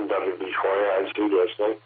WB20, I see listening.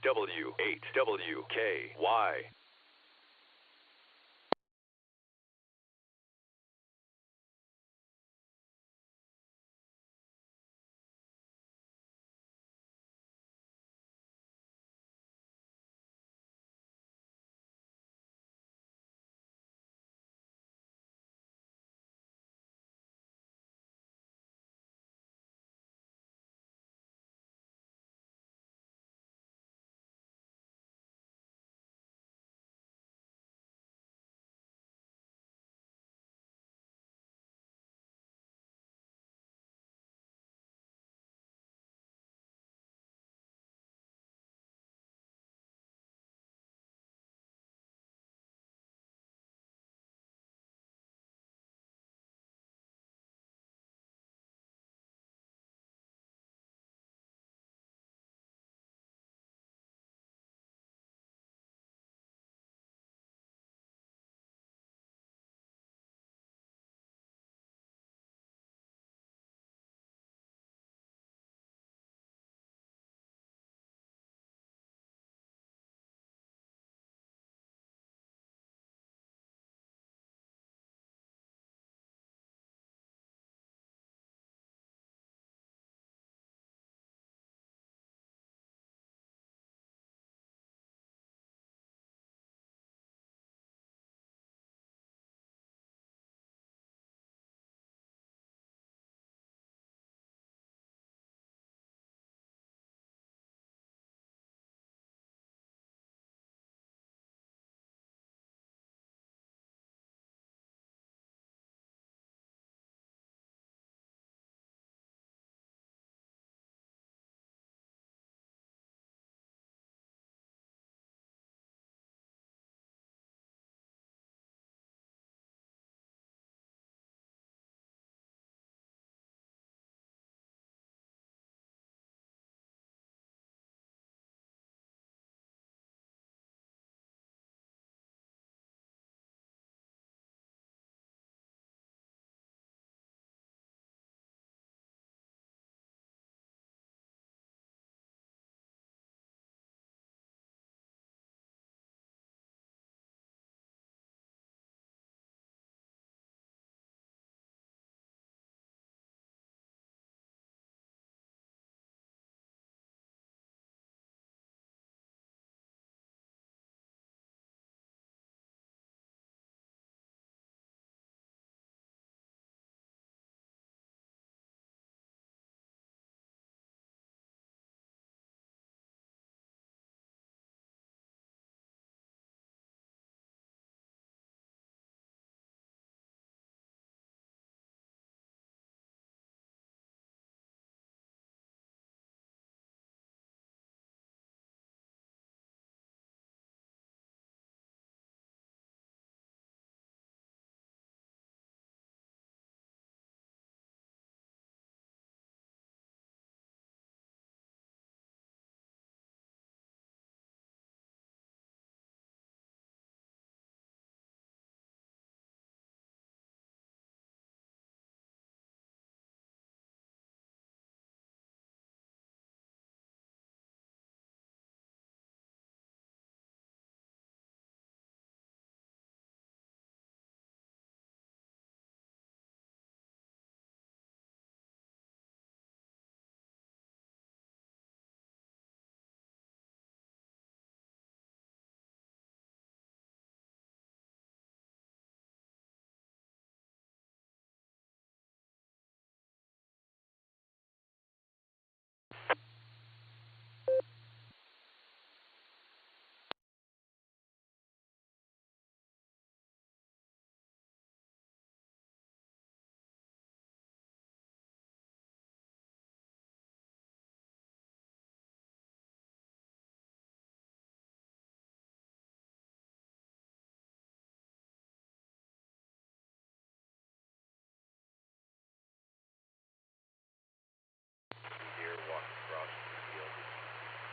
W8WKY.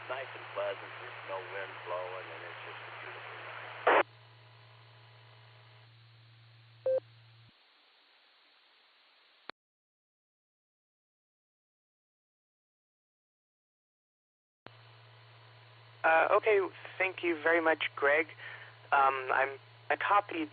Nice and pleasant. There's no wind blowing, and it's just a beautiful night. Okay, thank you very much, Greg. I copied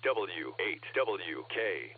W8WKY.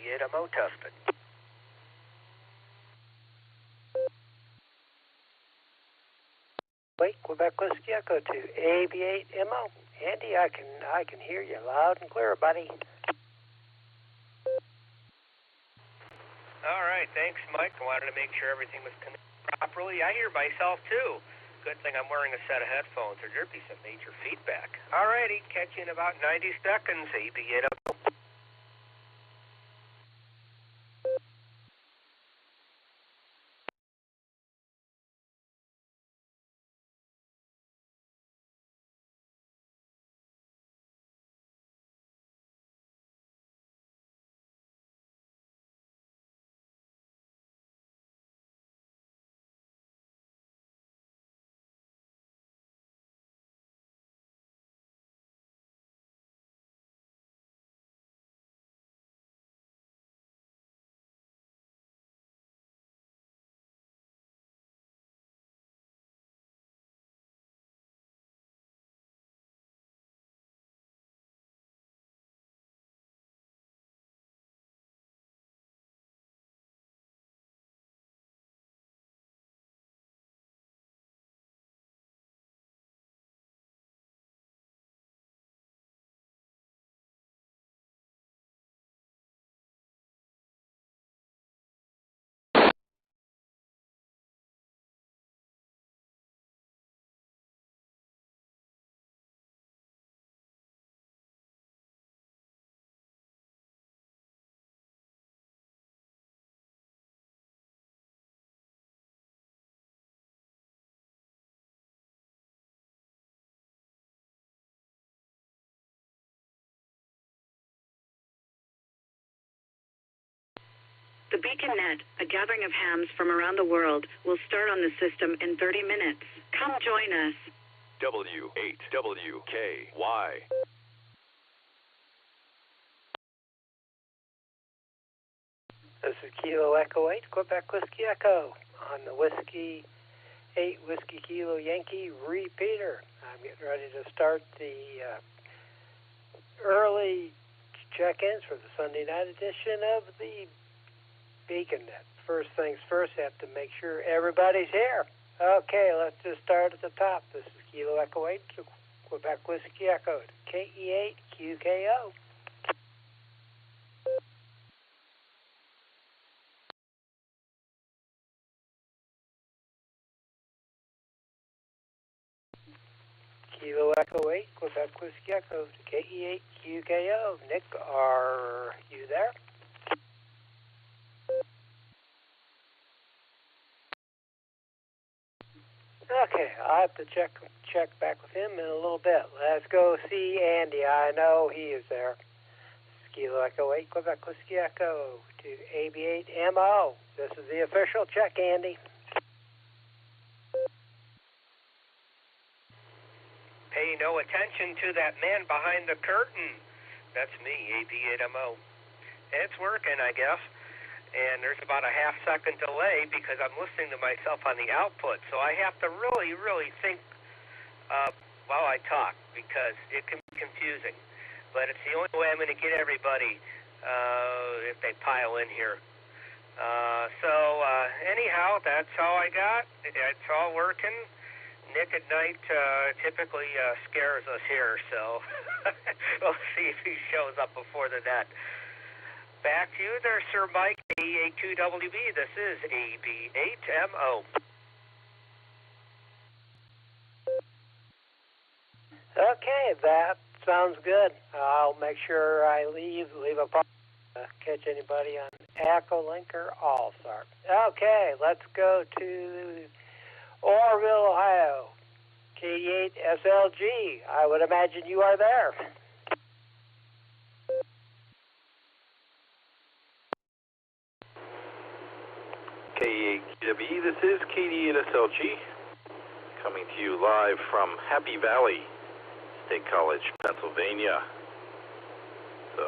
AB8MO tested. Wait, Quebec Whiskey Echo to AB8MO. Andy, I can hear you loud and clear, buddy. All right, thanks, Mike. I wanted to make sure everything was connected properly. I hear myself, too. Good thing I'm wearing a set of headphones, or there'd be some major feedback. All righty, catch you in about 90 seconds, AB8MO. The Beacon Net, a gathering of hams from around the world, will start on the system in 30 minutes. Come join us. W8WKY. This is Kilo Echo 8, Quebec Whiskey Echo, on the Whiskey 8 Whiskey Kilo Yankee repeater. I'm getting ready to start the early check-ins for the Sunday night edition of the Beacon Net. First things first, have to make sure everybody's here. Okay, let's just start at the top. This is Kilo Echo 8, Quebec Whiskey Echo, KE8QKO. Kilo Echo 8, Quebec Whiskey Echo, KE8QKO. Nick, are you there? Okay, I'll have to check back with him in a little bit. Let's go see Andy. I know he is there. Kilo Echo 8, Quebec Whiskey Echo to AB8MO. This is the official check, Andy. Pay no attention to that man behind the curtain. That's me, AB8MO. It's working, I guess. And there's about a half-second delay because I'm listening to myself on the output. So I have to really, really think while I talk because it can be confusing. But it's the only way I'm going to get everybody if they pile in here. Anyhow, that's all I got. It's all working. Nick at night typically scares us here, so we'll see if he shows up before the net. Back to you there, Sir Mike, A2WB. This is AB8MO. Okay, that sounds good. I'll make sure I leave a part to catch anybody on Echo Link or All-Star. Okay, let's go to Orville, Ohio. K8SLG. I would imagine you are there. K8QWE, this is KD8SLG, coming to you live from Happy Valley State College, Pennsylvania. So,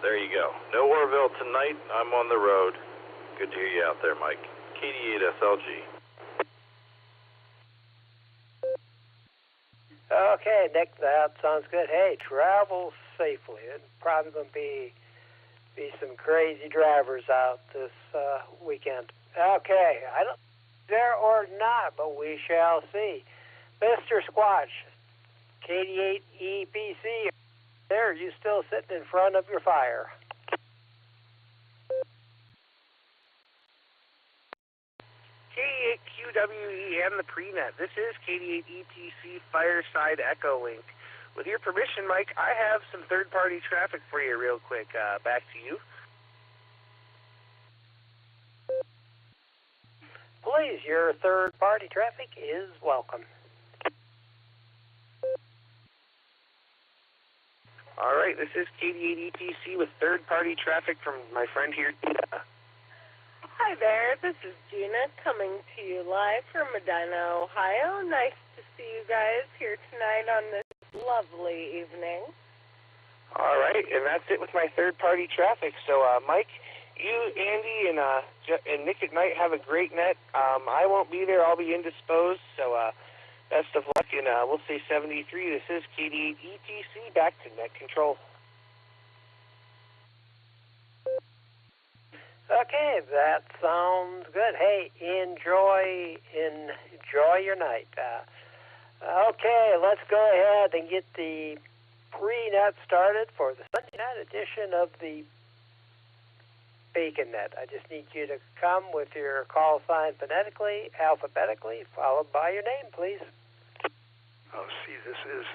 there you go. No Orville tonight. I'm on the road. Good to hear you out there, Mike. KD8SLG. Okay, Nick, that sounds good. Hey, travel safely. It's probably going to be Be some crazy drivers out this weekend. Okay, I don't there or not, but we shall see. Mr. Squatch, KD8 EPC, there, you still sitting in front of your fire. KD8 QWE and the prenet. This is KD8 ETC Fireside Echo Link. With your permission, Mike, I have some third-party traffic for you real quick. Back to you. Please, your third-party traffic is welcome. All right, this is KD8 ETC with third-party traffic from my friend here, Gina. Hi there, this is Gina coming to you live from Medina, Ohio. Nice to see you guys here tonight on this lovely evening. All right, and that's it with my third-party traffic. So, Mike, you, Andy, and Nick at Nite have a great net. I won't be there. I'll be indisposed, so best of luck, and we'll say 73. This is KD8 ETC, back to net control. Okay, that sounds good. Hey, enjoy your night. Okay, let's go ahead and get the pre-net started for the Sunday night edition of the Bacon Net. I just need you to come with your call sign phonetically, alphabetically, followed by your name, please. Oh, see, this is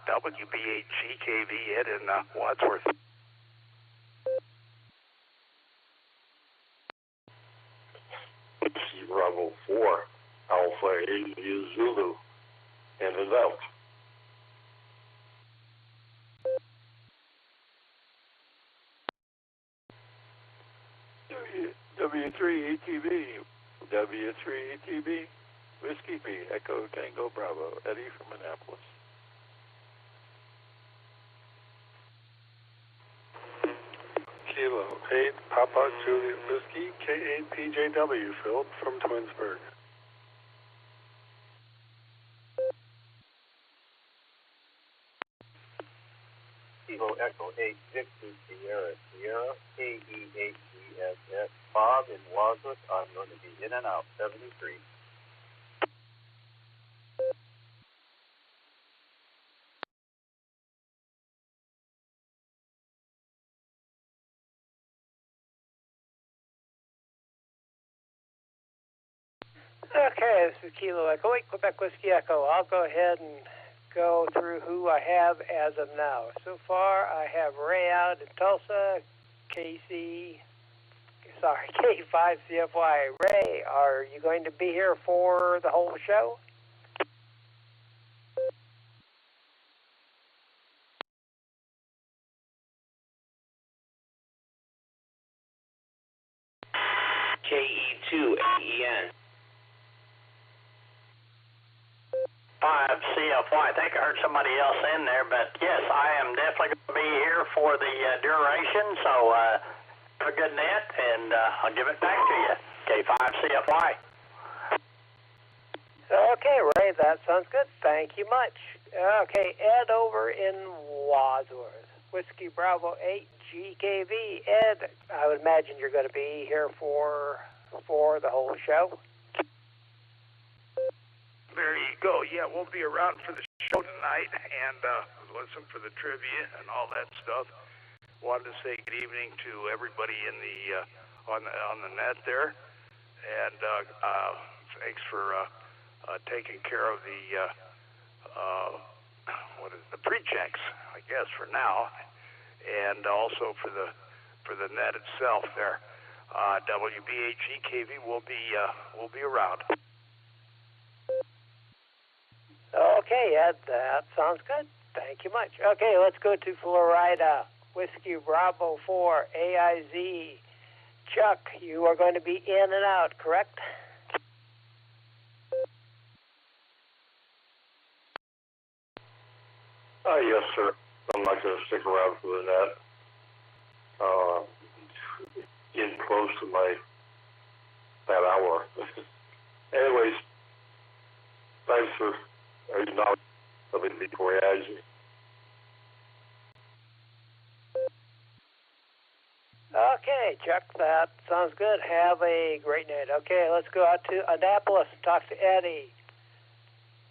WB8GKV Ed in Wadsworth. Bravo 4, Alpha 8 is Zulu, and is out. W3 ATB, W3 ATB, Whiskey B, Echo Tango Bravo, Eddie from Annapolis. Kilo 8, Papa Juliet Whiskey, K8 PJW, Phil from Twinsburg. Kilo Echo 8, Victor Sierra Sierra, KE8GSS, Bob in Wadsworth. I'm going to be in and out, 73. Okay, this is Kilo Echo 8, Quebec Whiskey Echo. I'll go ahead and go through who I have as of now. So far, I have Ray out in Tulsa, K5CFY. Ray, are you going to be here for the whole show? KE2AEN. 5CFY. I think I heard somebody else in there, but yes, I am definitely going to be here for the duration, so have a good net, and I'll give it back to you. K5CFY. Okay, Ray, that sounds good. Thank you much. Okay, Ed over in Wadsworth. Whiskey Bravo 8 GKV. Ed, I would imagine you're going to be here for the whole show. There you go. Yeah, we'll be around for the show tonight and listen for the trivia and all that stuff. Wanted to say good evening to everybody in the on the net there, and thanks for taking care of the the pre-checks, I guess, for now, and also for the net itself there. WBHEKV will be around. Okay, Ed, that sounds good. Thank you much. Okay, let's go to Florida. Whiskey Bravo 4 AIZ. Chuck, you are going to be in and out, correct? Yes, sir. I'm not going to stick around for the net. Getting close to that hour. Anyways, thanks for acknowledging something before I ask you. Okay, Chuck, that sounds good. Have a great night. Okay, let's go out to Annapolis and talk to Eddie.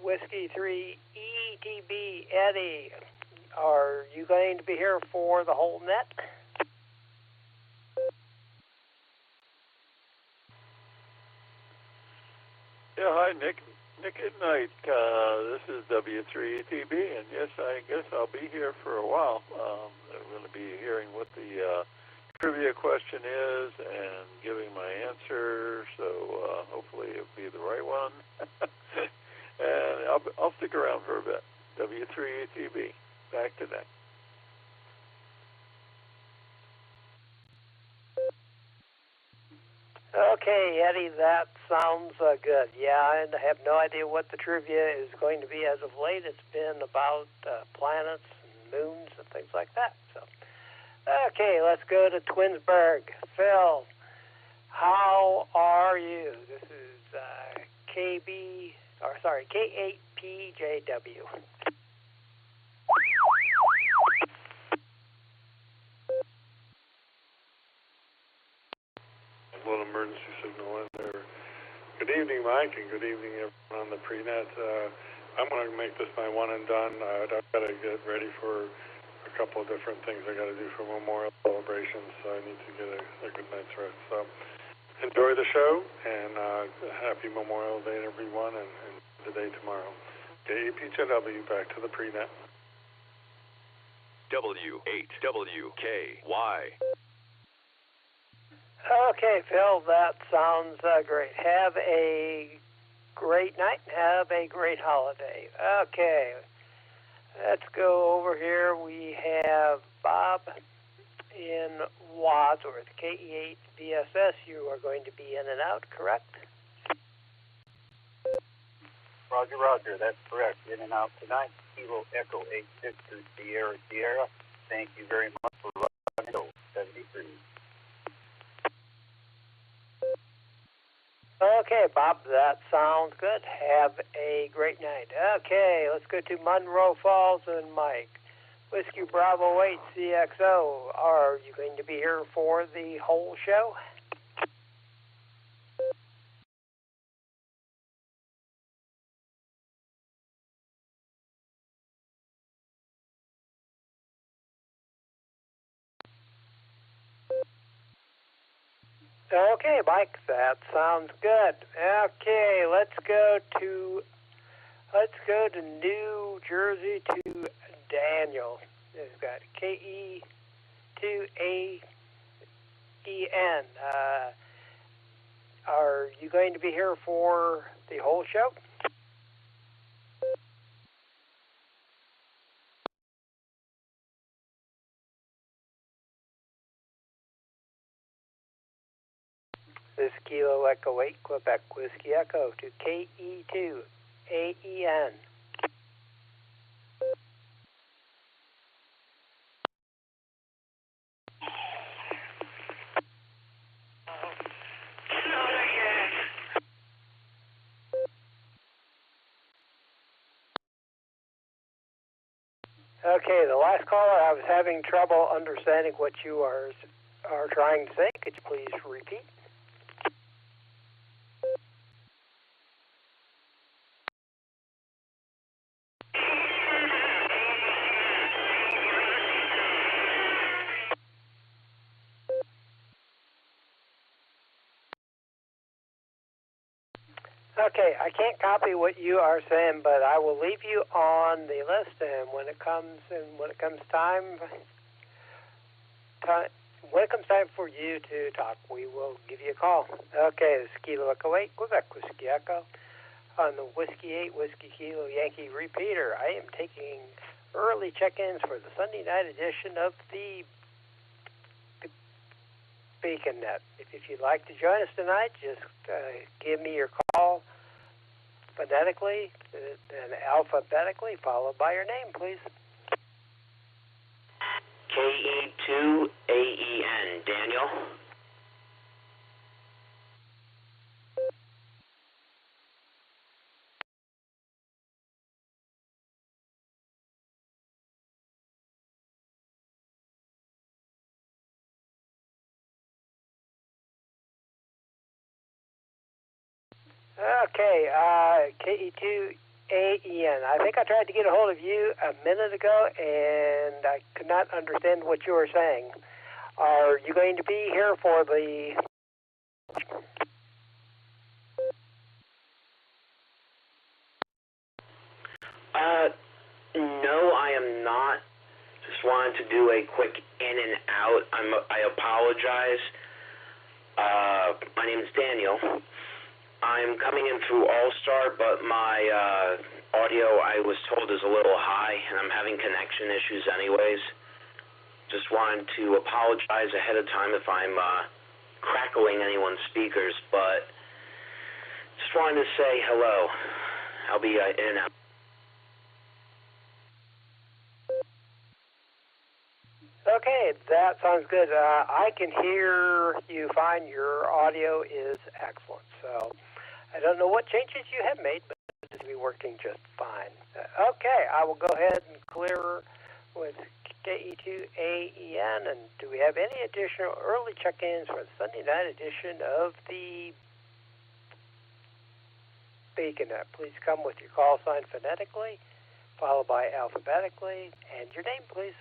Whiskey 3 ETB. Eddie, are you going to be here for the whole net? Yeah, hi, Nick at Nite. This is W3ETB, and yes, I guess I'll be here for a while. I'm going to be hearing what the trivia question is and giving my answer, so hopefully it'll be the right one. And I'll stick around for a bit. W3ETB. Back to that. Okay, Eddie, that sounds good. Yeah, I have no idea what the trivia is going to be as of late. It's been about planets and moons and things like that. So, okay, let's go to Twinsburg. Phil, how are you? This is K8PJW. A little emergency signal in there. Good evening, Mike, and good evening, everyone on the pre-net. I'm going to make this my one and done. I've got to get ready for a couple of different things I got to do for Memorial celebrations, so I need to get a good night's rest. So enjoy the show, and happy Memorial Day to everyone, and the day tomorrow. KPJW, back to the pre-net. W8WKY. Okay, Phil, that sounds great. Have a great night and have a great holiday. Okay, let's go over here. We have Bob in Wadsworth, KE8VSS. You are going to be in and out, correct? Roger, Roger, that's correct. In and out tonight. Kilo Echo 86 Sierra Sierra. Thank you very much for running 73. Okay, Bob, that sounds good. Have a great night. Okay, let's go to Monroe Falls and Mike. Whiskey Bravo 8 CXO. Are you going to be here for the whole show? Okay, Mike, that sounds good. Okay, let's go to New Jersey to Daniel. We've got KE2AEN. Are you going to be here for the whole show? This is Kilo Echo 8, Quebec Whiskey Echo to KE2AEN. Okay, the last caller, I was having trouble understanding what you are trying to say. Could you please repeat? Okay, I can't copy what you are saying, but I will leave you on the list, and when it comes time for you to talk, we will give you a call. Okay, this is Kilo Echo 8, Quebec Whiskey Echo on the Whiskey 8 Whiskey Kilo Yankee repeater. I am taking early check-ins for the Sunday night edition of the Beacon Net. If you'd like to join us tonight, just give me your call phonetically and alphabetically, followed by your name, please. KE2AEN, Daniel. Okay, KE2AEN. I think I tried to get a hold of you a minute ago, and I could not understand what you were saying. Are you going to be here for the... No, I am not. Just wanted to do a quick in and out. I apologize. My name is Daniel. I'm coming in through All-Star, but my audio, I was told, is a little high, and I'm having connection issues anyways. Just wanted to apologize ahead of time if I'm crackling anyone's speakers, but just wanted to say hello. I'll be in and out. Okay, that sounds good. I can hear you fine. Your audio is excellent. So I don't know what changes you have made, but it seems to be working just fine. Okay, I will go ahead and clear with KE2AEN. And do we have any additional early check-ins for the Sunday night edition of the Beacon? Please come with your call sign phonetically, followed by alphabetically, and your name, please.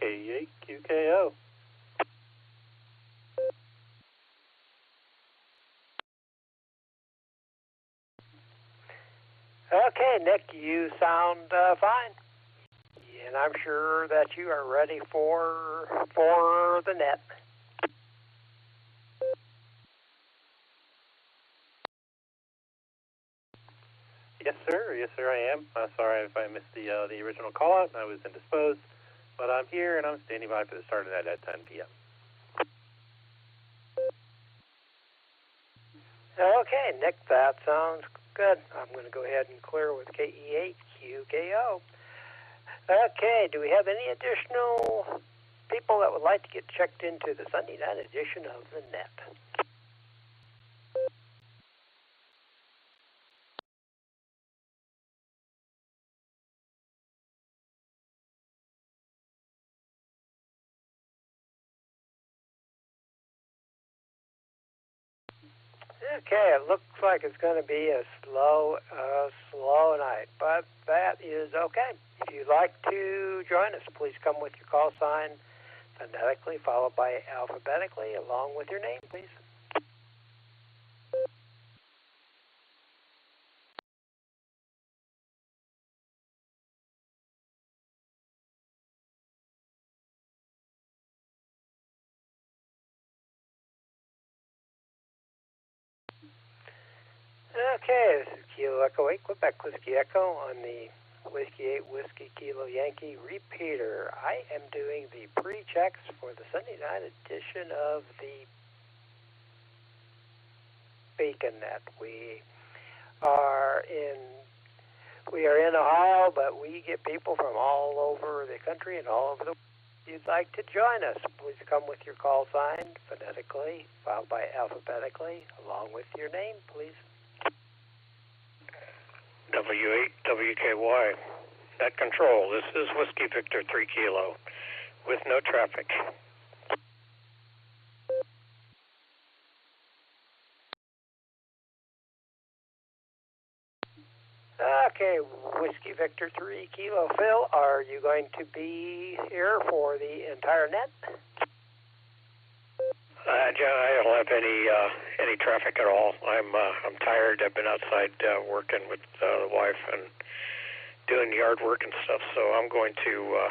KE8QKO. Okay, Nick, you sound fine. And I'm sure that you are ready for the net. Yes, sir. Yes, sir, I am. Sorry if I missed the original call-out. I was indisposed. But I'm here, and I'm standing by for the start of that at 10 p.m. Okay, Nick, that sounds good. I'm going to go ahead and clear with KE8QKO. Okay, do we have any additional people that would like to get checked into the Sunday night edition of the net? Okay, it looks like it's going to be a slow night, but that is okay. If you'd like to join us, please come with your call sign phonetically, followed by alphabetically, along with your name, please. Okay, this is Kilo Echo 8, Quebec Whiskey Echo on the Whiskey 8 Whiskey Kilo Yankee repeater. I am doing the pre-checks for the Sunday night edition of the Beacon Net. We are in Ohio, but we get people from all over the country and all over the world. If you'd like to join us, please come with your call sign phonetically, followed by alphabetically, along with your name, please. W8WKY. Net control. This is Whiskey Victor 3 Kilo with no traffic. Okay, Whiskey Victor 3 Kilo. Phil, are you going to be here for the entire net? John, I don't have any traffic at all. I'm tired. I've been outside working with the wife and doing yard work and stuff. So I'm going to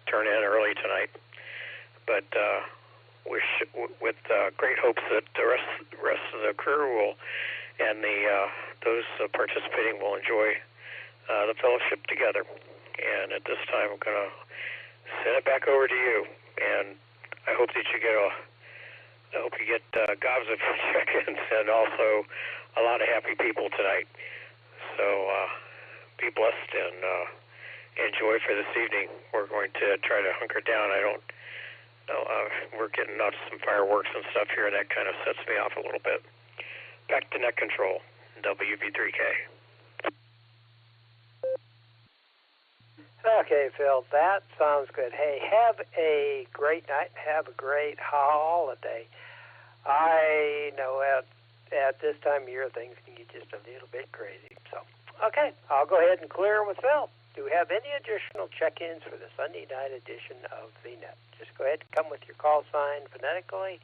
turn in early tonight. But with great hopes that the rest of the crew will and those participating will enjoy the fellowship together. And at this time, I'm going to send it back over to you. And I hope that you get gobs of check-ins and also a lot of happy people tonight. So be blessed and enjoy for this evening. We're going to try to hunker down. We're getting out some fireworks and stuff here, and that kind of sets me off a little bit. Back to net control, WB3K. Okay, Phil, that sounds good. Hey, have a great night. Have a great holiday. I know at this time of year things can get just a little bit crazy. So, okay, I'll go ahead and clear with Phil. Do we have any additional check-ins for the Sunday night edition of VNet? Just go ahead and come with your call sign phonetically,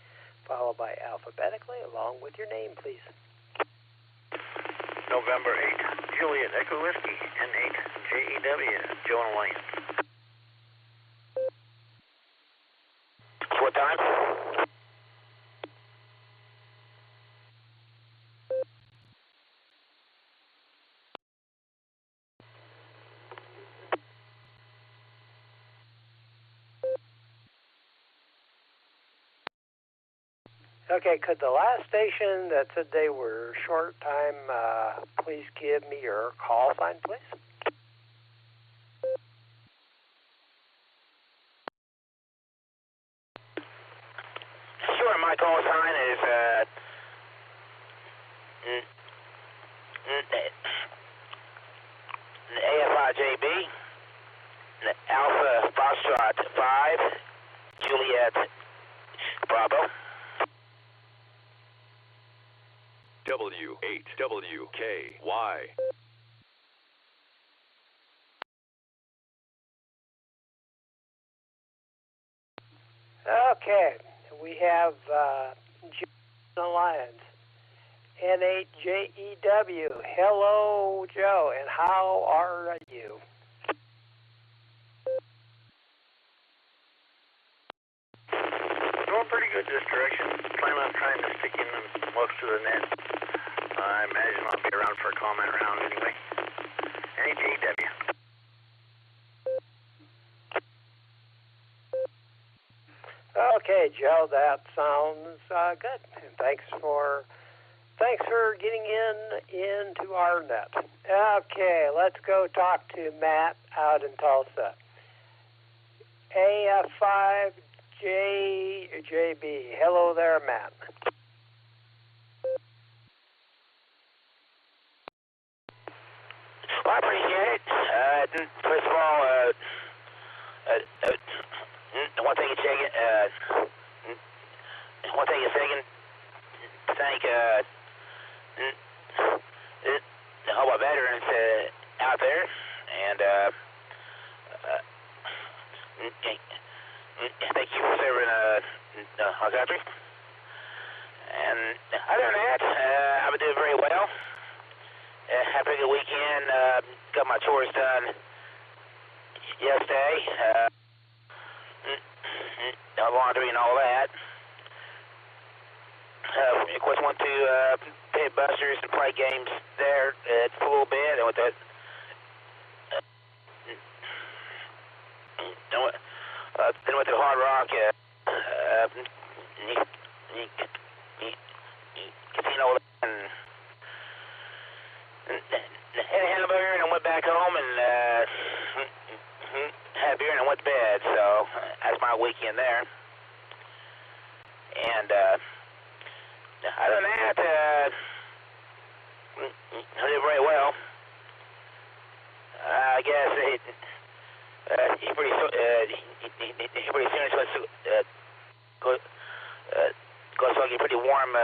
followed by alphabetically, along with your name, please. November 8, Juliet Echo Whiskey, N8, JEW, Joe and Lane. What time? Okay, could the last station that said they were short time, please give me your call sign, please? Sure, my call sign is AFIJB, Alpha Foxtrot 5, Juliet Bravo. W8WKY. Okay, we have Alliance, N8JEW. Hello, Joe, and how are you? Doing pretty good this direction. Plan on trying to stick in most of the net. I imagine I'll be around for a comment round anyway. NHEW. Okay, Joe, that sounds good. And thanks for getting into our net. Okay, let's go talk to Matt out in Tulsa. AF5JB. Hello there, Matt. Well, I appreciate it. First of all, one thing you're checking, thank all our veterans out there, and thank you for serving our country. And other than that, I've been doing very well. Had a pretty good weekend. Got my chores done yesterday. Laundry and all that. Of course, went to Pit Busters and play games there for a little bit. And with that, then went to Hard Rock casino and had a hamburger and I went back home and had a beer and I went to bed. So that's my weekend there. And other than that, I did very well. I guess he pretty soon it's going to get pretty warm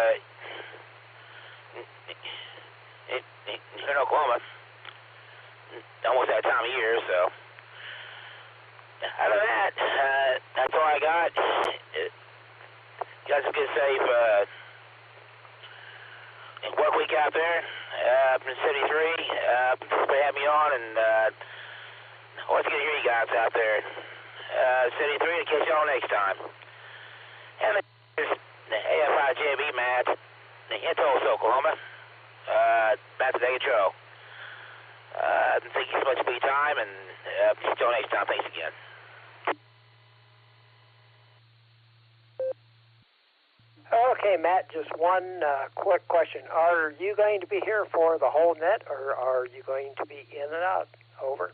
here in Oklahoma. Almost that time of year, so. Other than that, that's all I got. Got some good safe work week out there in 73. Thanks for having me on, and always good to hear you guys out there. 73, and catch y'all next time. And there's the AFIJB Matt in Tulsa, Oklahoma. Back to the Joe. Thank you so much for your time, and till next time. Thanks again. Okay, Matt, just one quick question. Are you going to be here for the whole net, or are you going to be in and out? Over.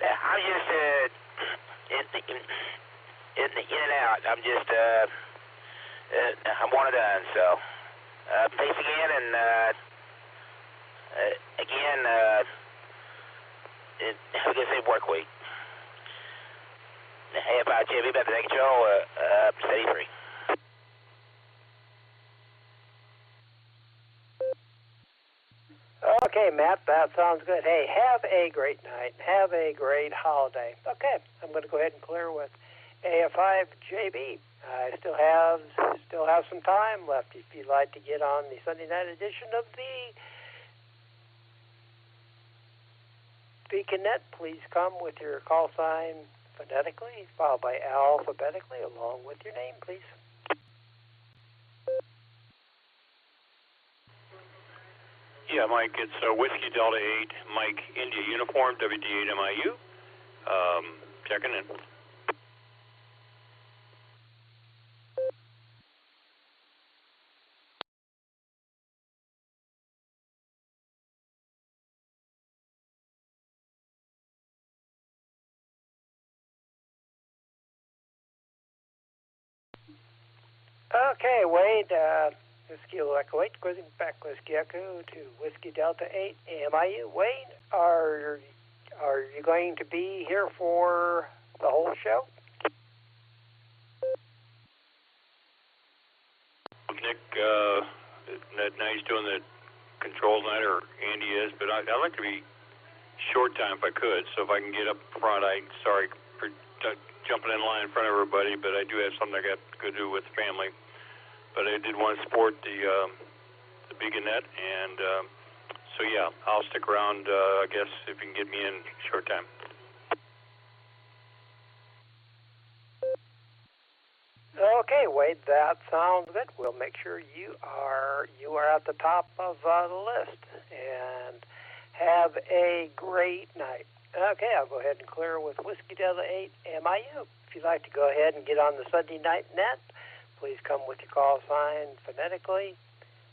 I'm just in and out. I'm just I'm one and done. So thanks again, and Okay, Matt, that sounds good. Hey, have a great night. Have a great holiday. Okay, I'm going to go ahead and clear with AF5JB. I still have some time left if you'd like to get on the Sunday night edition of the BeaconNet. Please come with your call sign phonetically, followed by alphabetically, along with your name, please. Yeah, Mike, it's Whiskey Delta 8, Mike India Uniform, WD8MIU. Checking in. Okay, Wade, Whiskey Echo 8, quizzing back Whiskey Echo to Whiskey Delta 8, AMIU. Wade, are you going to be here for the whole show? Nick, Nite's doing the controls night, or Andy is, but I'd like to be short time if I could. So if I can get up front, sorry for jumping in line in front of everybody, but I do have something I got to do with family. But I did want to support the BeaconNet, and so yeah, I'll stick around. I guess if you can get me in short time. Okay, Wade, that sounds good. We'll make sure you are at the top of the list, and have a great night. Okay, I'll go ahead and clear with Whiskey Delta 8 MIU. If you'd like to go ahead and get on the Sunday night net, please come with your call sign phonetically,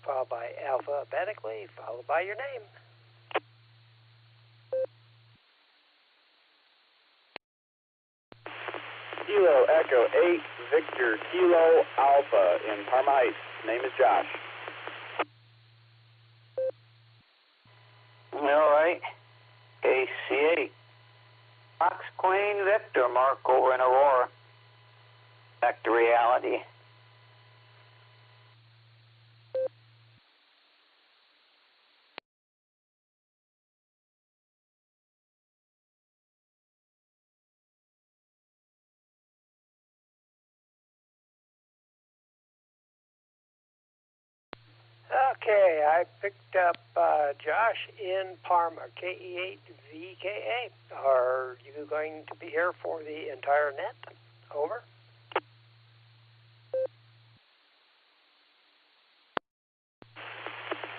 followed by alphabetically, followed by your name. Kilo Echo 8, Victor Kilo Alpha in Parma Heights. Name is Josh. All right. KC8. Fox Queen Victor, Mark over in Aurora. Back to reality. Okay, I picked up Josh in Parma, KE8VKA. Are you going to be here for the entire net? Over.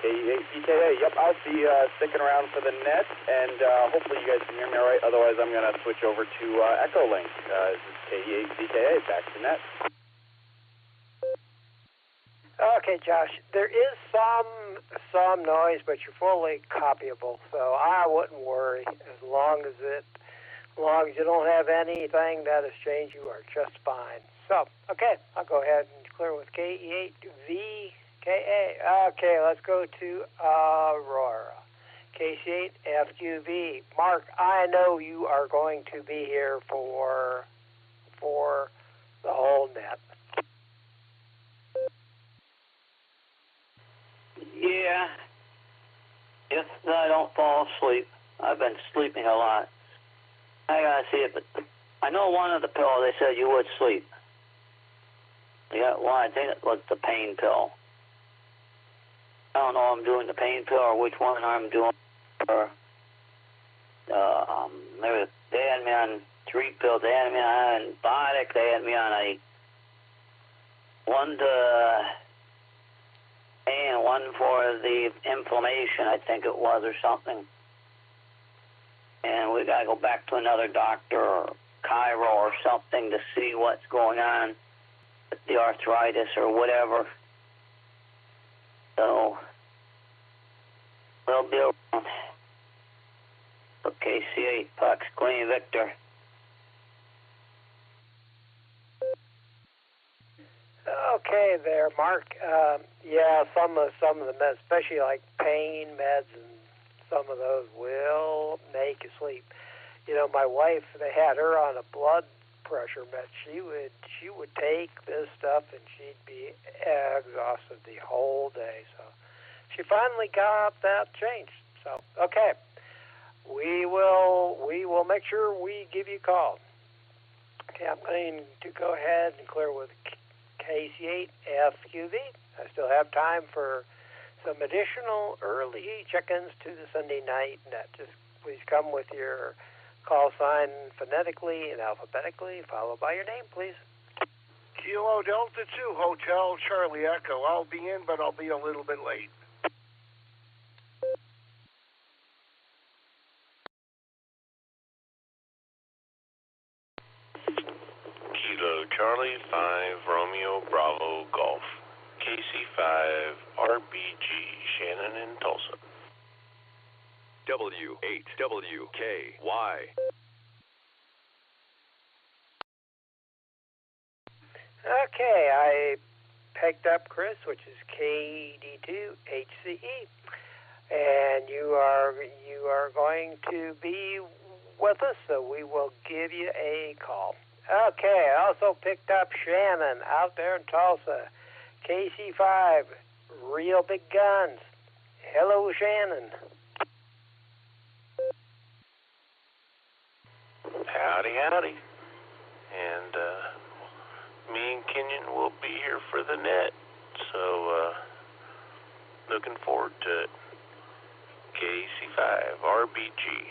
KE8VKA, yep, I'll be sticking around for the net, and hopefully you guys can hear me all right. Otherwise, I'm going to switch over to Echo Link. This is KE8VKA, back to net. Okay, Josh, there is some noise, but you're fully copyable, so I wouldn't worry. As long as you don't have anything that has changed, you are just fine. So, okay, I'll go ahead and clear with KE8VKA. Okay, let's go to Aurora. KC8FQV. Mark, I know you are going to be here for the whole net. Yeah, if I don't fall asleep. I've been sleeping a lot. I gotta see it, but I know one of the pills, they said you would sleep. Yeah, well, I think it was the pain pill. I don't know if I'm doing the pain pill or which one I'm doing. Or, they had me on 3 pills. They had me on antibiotic. They had me on one for the inflammation, I think it was, or something. And we got to go back to another doctor or chiro or something to see what's going on with the arthritis or whatever. So, we'll be around. Okay, C8, Fox Queen Victor. Okay there, Mark. Yeah, some of the meds, especially like pain meds, and some of those will make you sleep. You know, my wife, they had her on a blood pressure med. She would take this stuff and she'd be exhausted the whole day. So she finally got that changed. So So, okay. We will make sure we give you a call. Okay, I'm going to go ahead and clear with KC8FQV. I still have time for some additional early check-ins to the Sunday night net. Just please come with your call sign phonetically and alphabetically, followed by your name, please. Kilo Delta 2, Hotel Charlie Echo. I'll be in, but I'll be a little bit late. Kilo Charlie 5 Romeo Bravo Golf. KC5 RBG Shannon in Tulsa. W8WKY. Okay, I picked up Chris, which is KD2HCE, and you are going to be with us, so we will give you a call. Okay, I also picked up Shannon out there in Tulsa, KC5, Real Big Guns. Hello, Shannon. Howdy, howdy. And me and Kenyon will be here for the net, so looking forward to it. KC5 RBG.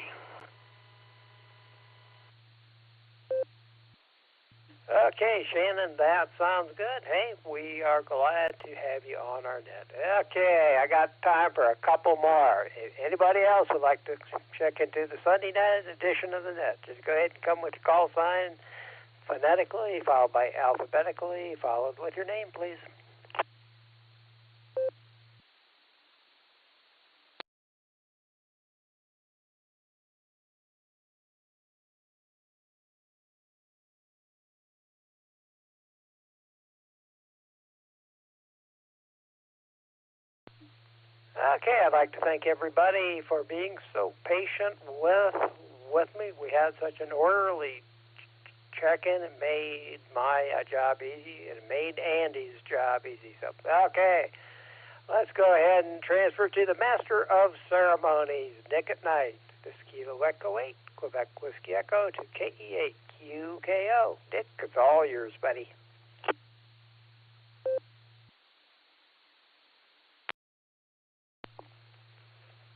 Okay, Shannon, that sounds good. Hey, we are glad to have you on our net. Okay, I got time for a couple more. If anybody else would like to check into the Sunday night edition of the net, just go ahead and come with your call sign phonetically, followed by alphabetically, followed with your name, please. Okay, I'd like to thank everybody for being so patient with me. We had such an orderly check-in. It made my job easy, and it made Andy's job easy. So, okay, let's go ahead and transfer to the Master of Ceremonies, Nick at Night. This is Kilo Echo 8, Quebec Whiskey Echo to KE8QKO. Nick, it's all yours, buddy.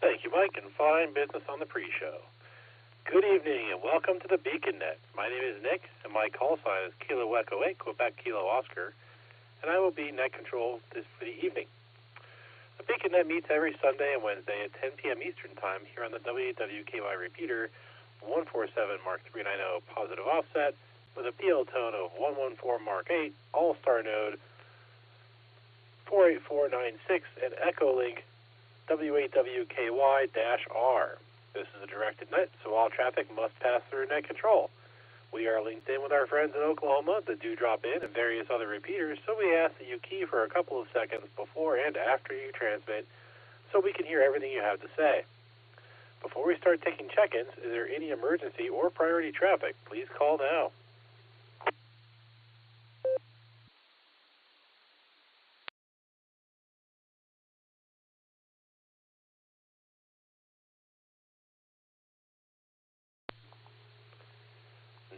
Thank you, Mike, and fine business on the pre-show. Good evening, and welcome to the Beacon Net. My name is Nick, and my call sign is Kilo Echo 8, Quebec Kilo Oscar, and I will be net control for the evening. The Beacon Net meets every Sunday and Wednesday at 10 p.m. Eastern Time here on the WWKY repeater 147 Mark 390 positive offset with a PL tone of 114 Mark 8, all-star node 48496, and Echo link W8WKY-R. This is a directed net, so all traffic must pass through net control. We are linked in with our friends in Oklahoma that do drop in and various other repeaters, so we ask that you key for a couple of seconds before and after you transmit so we can hear everything you have to say. Before we start taking check-ins, is there any emergency or priority traffic? Please call now.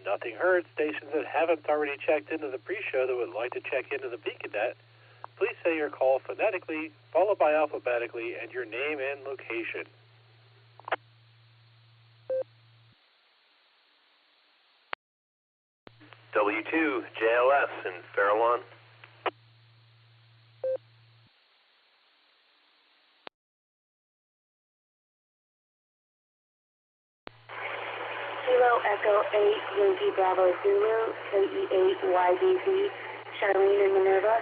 Nothing heard. Stations that haven't already checked into the pre-show that would like to check into the Beacon Net, please say your call phonetically, followed by alphabetically, and your name and location. W2 JLS in Farallon. Kilo Echo 8 Yankee Bravo Zulu, KE8YBZ, Charlene and Minerva.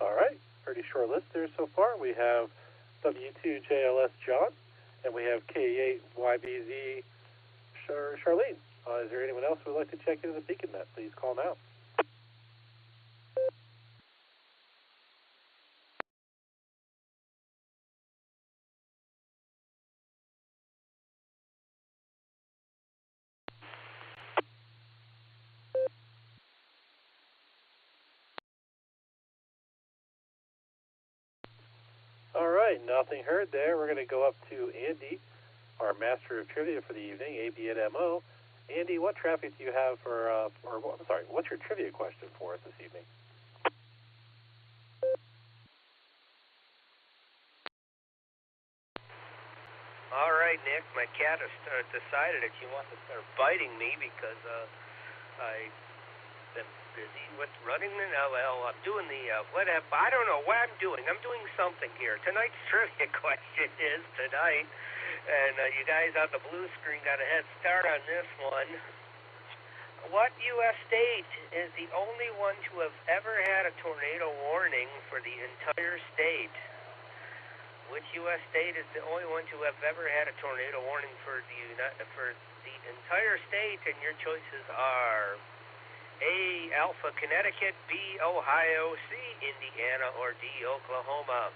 All right, pretty short list there so far. We have W2JLS John, and we have K8YBZ Charlene. Is there anyone else who would like to check into the Beacon Net? Please call now. right, nothing heard there. We're going to go up to Andy, our master of trivia for the evening, AB@MO. Andy, what traffic do you have for, what's your trivia question for us this evening? All right, Nick, my cat has decided that she wants to start biting me because I've been busy with running the I'm doing the whatever. I don't know what I'm doing. I'm doing something here. Tonight's trivia question is tonight, and you guys on the blue screen got a head start on this one. What U.S. state is the only one to have ever had a tornado warning for the entire state? Which U.S. state is the only one to have ever had a tornado warning for the entire state? And your choices are A, Alpha, Connecticut, B, Ohio, C, Indiana, or D, Oklahoma.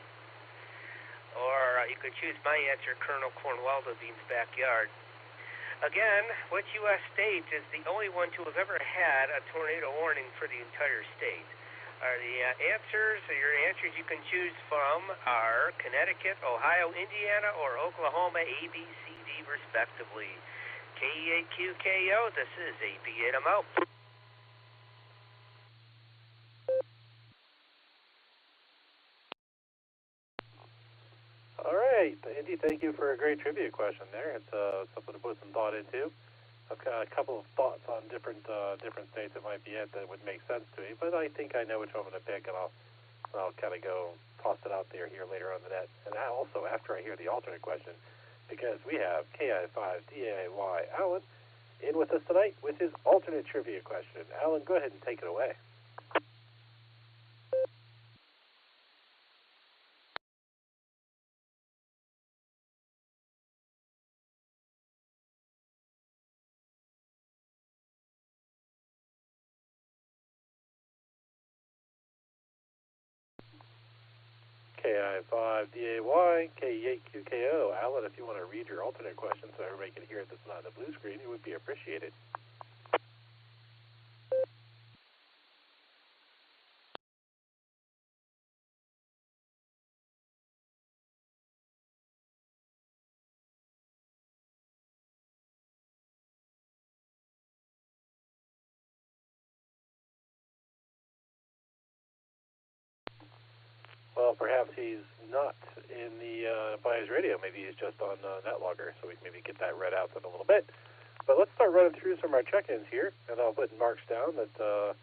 Or you could choose my answer, Colonel Cornwaldo Bean's backyard. Again, which U.S. state is the only one to have ever had a tornado warning for the entire state? Are the your answers you can choose from are Connecticut, Ohio, Indiana, or Oklahoma, A, B, C, D, respectively. KEAQKO, this is AB@MO. All right, Andy, thank you for a great trivia question there. It's something to put some thought into. I've got a couple of thoughts on different states that might be it that would make sense to me, but I think I know which one I'm going to pick, and I'll kind of go toss it out there here later on the net. And also after I hear the alternate question, because we have KI5DAY Alan in with us tonight with his alternate trivia question. Alan, go ahead and take it away. KI5DAY, KE8QKO. Alan, if you want to read your alternate question so everybody can hear it that's not on the blue screen, it would be appreciated. Well, perhaps he's not in the by his radio. Maybe he's just on NetLogger, so we can maybe get that read out in a little bit. But let's start running through some of our check-ins here, and I'll put marks down that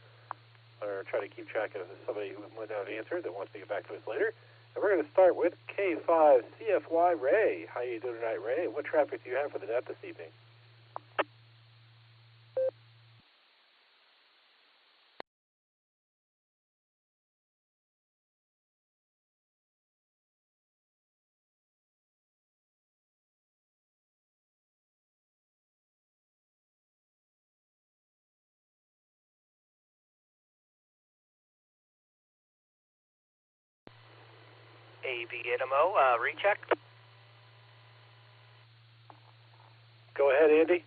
or try to keep track of somebody who went out and answered that wants to get back to us later. And we're going to start with K5CFY Ray. How you doing tonight, Ray? What traffic do you have for the net this evening? AB@MO, recheck. Go ahead, Andy.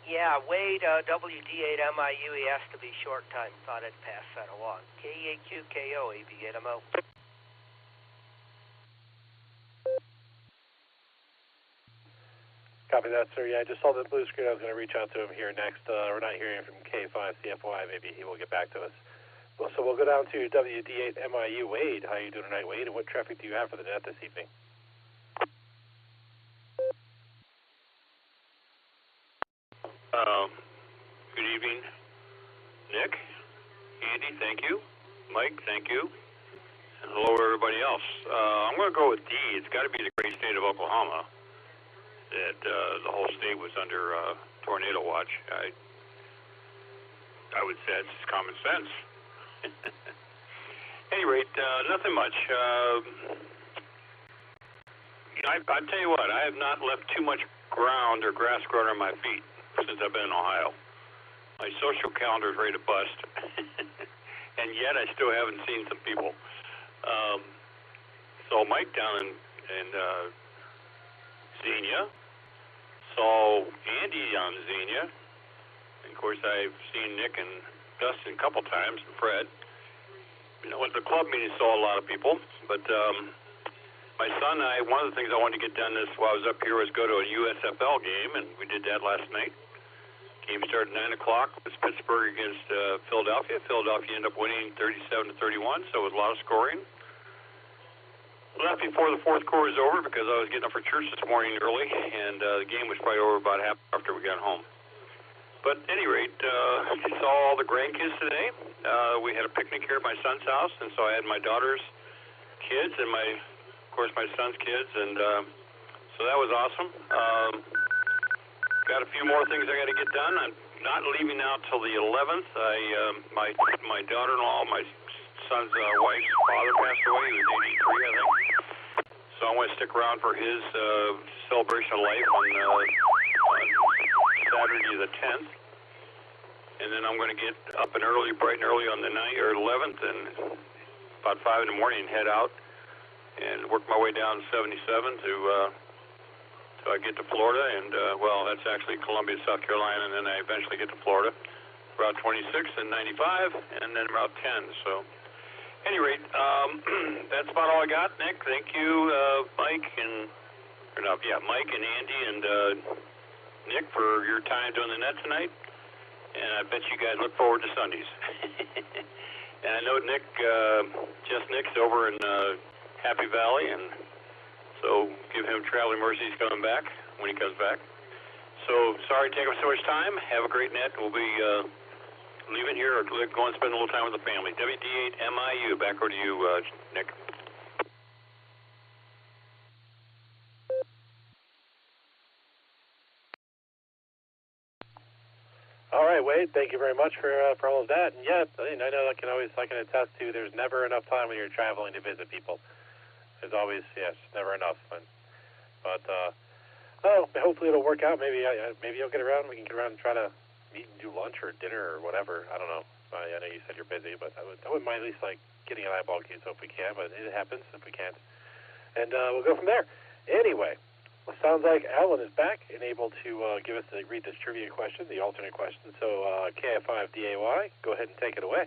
Yeah, Wade, WD8MIU, he has to be short time. Thought I'd pass that along. KEAQKO, AB@MO. Copy that, sir. Yeah, I just saw the blue screen. I was going to reach out to him here next. We're not hearing from K5CFY. Maybe he will get back to us. Well, so we'll go down to WD8MIU. Wade, how you doing tonight, Wade? And what traffic do you have for the net this evening? Good evening, Nick, Andy, thank you. Mike, thank you. And hello, everybody else. I'm going to go with D. It's got to be the great state of Oklahoma. That the whole state was under tornado watch. I would say it's just common sense. Any rate, nothing much. I tell you what, I have not left too much ground or grass growing on my feet since I've been in Ohio. My social calendar is ready to bust, and yet I still haven't seen some people. So Mike down in Xenia, saw Andy on Xenia, and of course I've seen Nick and Dustin a couple times, and Fred. went to the club meeting, saw a lot of people, but my son and I, one of the things I wanted to get done while I was up here was go to a USFL game, and we did that last night. Game started at 9 o'clock. It was Pittsburgh against Philadelphia. Philadelphia ended up winning 37-31, so it was a lot of scoring. Left before the fourth quarter was over because I was getting up for church this morning early, and the game was probably over about half after we got home. But at any rate, I saw all the grandkids today. We had a picnic here at my son's house, and so I had my daughter's kids and of course, my son's kids, and so that was awesome. Got a few more things I got to get done. I'm not leaving out till the 11th. My daughter-in-law, my son's wife's father passed away. He was 83, I think. So I want to stick around for his celebration of life on Saturday the 10th. And then I'm going to get up and early, bright and early on the 11th, and about 5 in the morning and head out and work my way down 77 to I get to Florida, and well, that's actually Columbia, South Carolina, and then I eventually get to Florida, Route 26 and 95, and then Route 10. So, at any rate, that's about all I got. Nick, thank you, Mike and Andy and Nick for your time doing the net tonight, and I bet you guys look forward to Sundays. And I know Nick, Nick's over in Happy Valley, and so give him traveling mercies coming back when he comes back. So sorry to take up so much time. Have a great net. We'll be leaving here or go and spend a little time with the family. WD8MIU. Back over to you, Nick. All right, Wade. Thank you very much for all of that. And yeah, I know I can attest to. There's never enough time when you're traveling to visit people. There's always, yes, never enough. But hopefully it'll work out. Maybe I'll get around. We can get around and try to meet and do lunch or dinner or whatever. I don't know. I know you said you're busy, but I wouldn't mind at least like getting an eyeball cue so if we can. But it happens if we can't, and we'll go from there. Anyway, it sounds like Alan is back and able to read this trivia question, the alternate question. So KF5DAY, go ahead and take it away.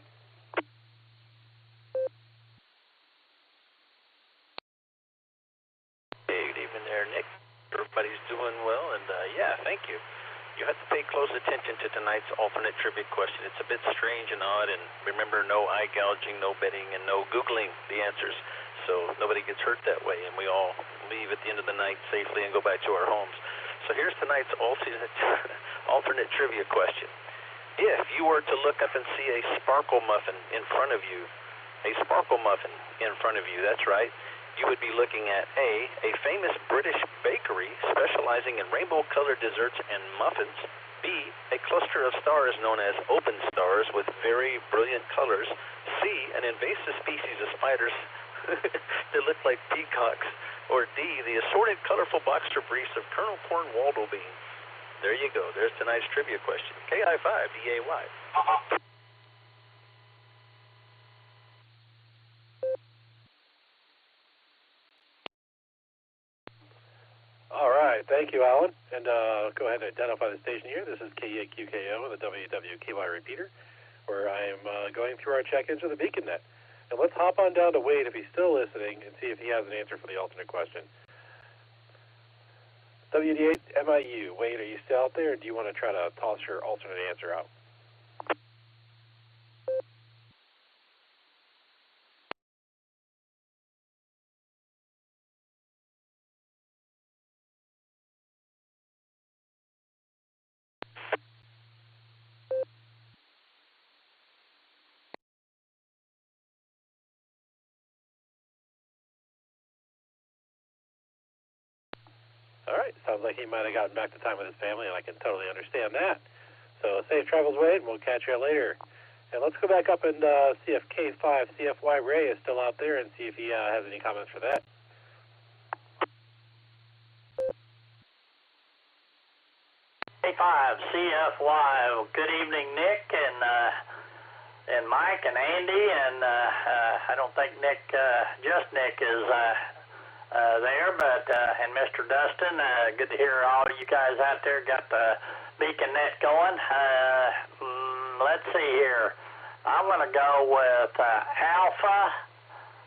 Nick. Everybody's doing well, and yeah, thank you. You have to pay close attention to tonight's alternate trivia question. It's a bit strange and odd, and remember, no eye gouging, no betting, and no Googling the answers, so nobody gets hurt that way, and we all leave at the end of the night safely and go back to our homes. So here's tonight's alternate trivia question. If you were to look up and see a sparkle muffin in front of you, that's right, you would be looking at A famous British bakery specializing in rainbow-colored desserts and muffins, B, a cluster of stars known as open stars with very brilliant colors, C, an invasive species of spiders that look like peacocks, or D, the assorted colorful boxer briefs of Colonel Cornwaldo beans. There you go. There's tonight's trivia question. KI5DAY. All right, thank you, Alan. And go ahead and identify the station here. This is KEQKO, the WWKY repeater, where I am going through our check-ins with the BeaconNet. And let's hop on down to Wade if he's still listening and see if he has an answer for the alternate question. WD8MIU, Wade, are you still out there, or do you want to try to toss your alternate answer out? All right, sounds like he might have gotten back to time with his family, and I can totally understand that. So safe travels, Wade, and we'll catch you later. And let's go back up and see if K5CFY Ray is still out there and see if he has any comments for that. K5CFY, good evening, Nick and Mike and Andy, and I don't think Nick is there, but and Mr. Dustin, good to hear all you guys out there got the BeaconNet going. Let's see here. I'm going to go with Alpha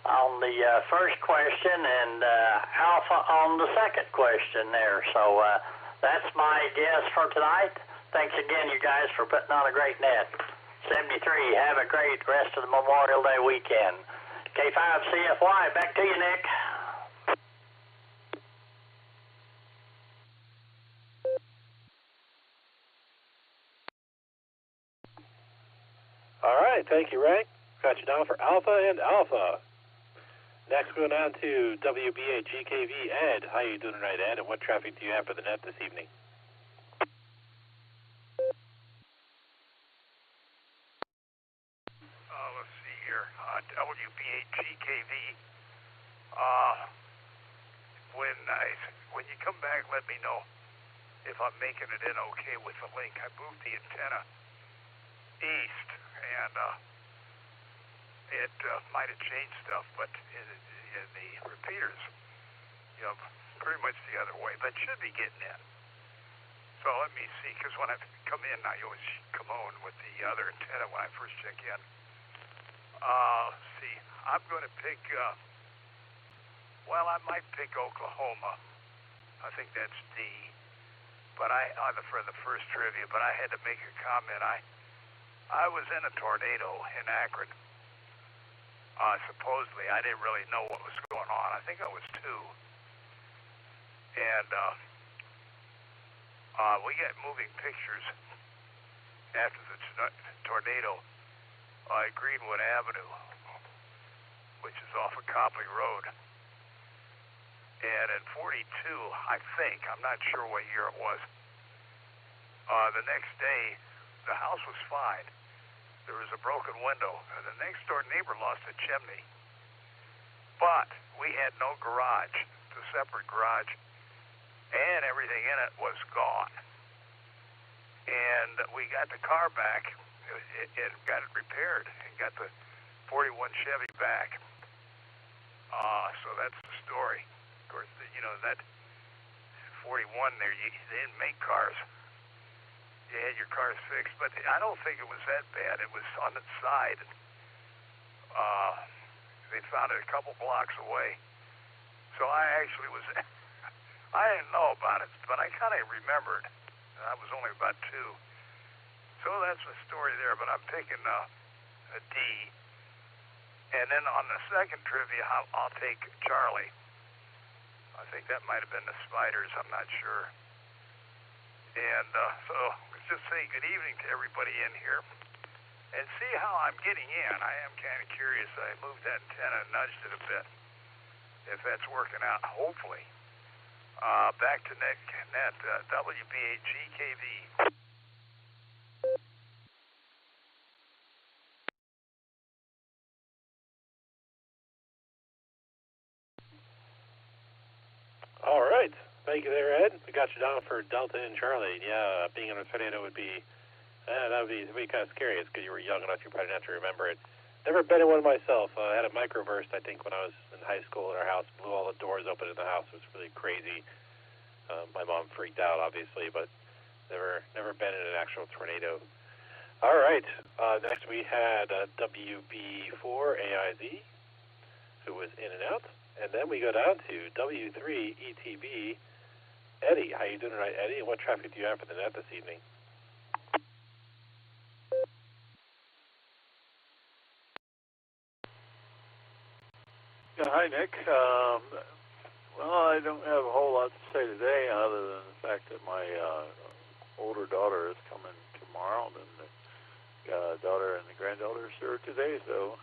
on the first question and Alpha on the second question there. So that's my guess for tonight. Thanks again, you guys, for putting on a great net. 73, have a great rest of the Memorial Day weekend. K5CFY, back to you, Nick. All right, thank you, Ray. Got you down for Alpha and Alpha. Next, we're going down to WBA-GKV. Ed, how you doing tonight, Ed? And what traffic do you have for the net this evening? Let's see here. WBA-GKV. When you come back, let me know if I'm making it in okay with the link. I moved the antenna east, and it might have changed stuff, but in the repeaters, pretty much the other way, but should be getting in. So let me see, because when I come in, I always come on with the other antenna when I first check in. See, I'm going to pick, I might pick Oklahoma. I think that's D. But for the first trivia, but I had to make a comment. I was in a tornado in Akron. Supposedly, I didn't really know what was going on. I think I was 2. And we got moving pictures after the tornado at Greenwood Avenue, which is off of Copley Road. And at 42, I think, I'm not sure what year it was, the next day, the house was fine. There was a broken window, and the next door neighbor lost a chimney. But we had no garage, the separate garage, and everything in it was gone. And we got the car back, and got it repaired, and got the 41 Chevy back. So that's the story. Of course, that 41 there, they didn't make cars. You had your cars fixed, but I don't think it was that bad. It was on its side. They found it a couple blocks away. So I actually was, I didn't know about it, but I kind of remembered. I was only about 2. So that's the story there, but I'm picking a D. And then on the second trivia, I'll take Charlie. I think that might have been the Spiders. I'm not sure. And so let's just say good evening to everybody in here and see how I'm getting in. I am kind of curious. I moved that antenna and nudged it a bit. If that's working out, hopefully. Back to Nick, net WBA-GKV. All right. Thank you there, Ed. We got you down for Delta and Charlie. Yeah, being in a tornado would be, that would be kind of scary. It's because you were young enough, you probably not to remember it. Never been in one myself. I had a microburst, I think, when I was in high school in our house. Blew all the doors open in the house. It was really crazy. My mom freaked out, obviously, but never been in an actual tornado. All right. Next we had WB4AIZ, who was in and out. And then we go down to W3ETB. Eddie, how you doing tonight, Eddie? And what traffic do you have for the net this evening? Yeah, hi, Nick. Well, I don't have a whole lot to say today other than the fact that my older daughter is coming tomorrow, and the daughter and the granddaughter are today, so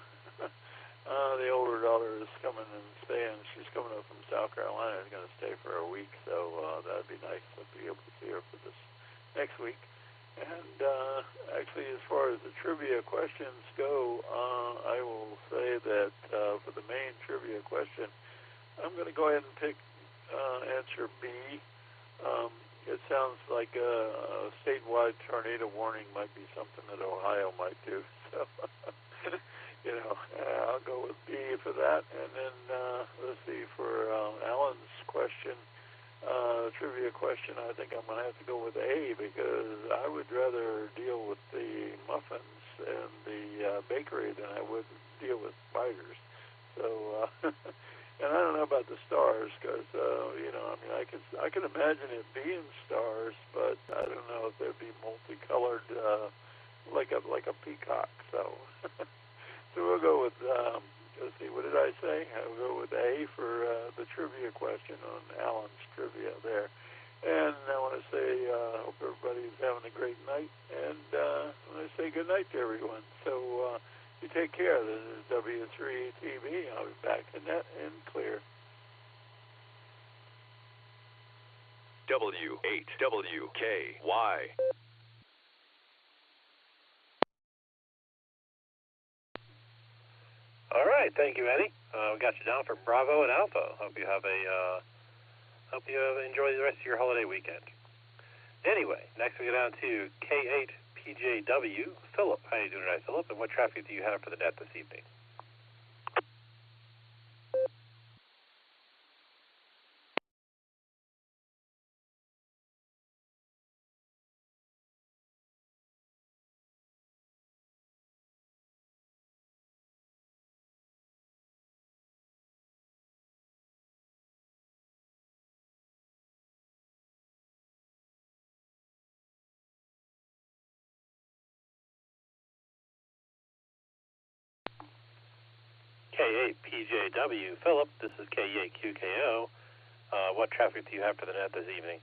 the older daughter is coming and staying. She's coming up from South Carolina. Is going to stay for a week, so that'd be nice to be able to see her for this next week. And actually, as far as the trivia questions go, I will say that for the main trivia question, I'm going to go ahead and pick answer B. It sounds like a statewide tornado warning might be something that Ohio might do. So, I'll go with B for that. And then let's see, for Alan's question, trivia question, I think I'm going to have to go with A, because I would rather deal with the muffins and the bakery than I would deal with spiders. So, and I don't know about the stars, because I can imagine it being stars, but I don't know if they'd be multicolored like a peacock. So, so we'll go with. Let's see, what did I say? I'll go with A for the trivia question on Alan's trivia there. And I want to say, hope everybody's having a great night. And I want to say good night to everyone. So you take care. This is W3TV. I'll be back in net and clear. W8WKY. All right, thank you, Eddie. We got you down for Bravo and Alpha. Hope you enjoy the rest of your holiday weekend. Anyway, next we go down to K8PJW. Philip, how are you doing tonight, Philip? And what traffic do you have for the net this evening? K8PJW. Philip, this is K8QKO. What traffic do you have for the net this evening?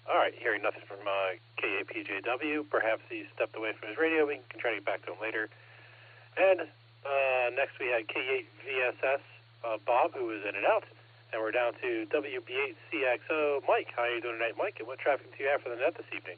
All right, hearing nothing from K8PJW. Perhaps he stepped away from his radio. We can try to get back to him later. And next we had K8VSS Bob, who was in and out. And we're down to WB8CXO Mike. How are you doing tonight, Mike? And what traffic do you have for the net this evening?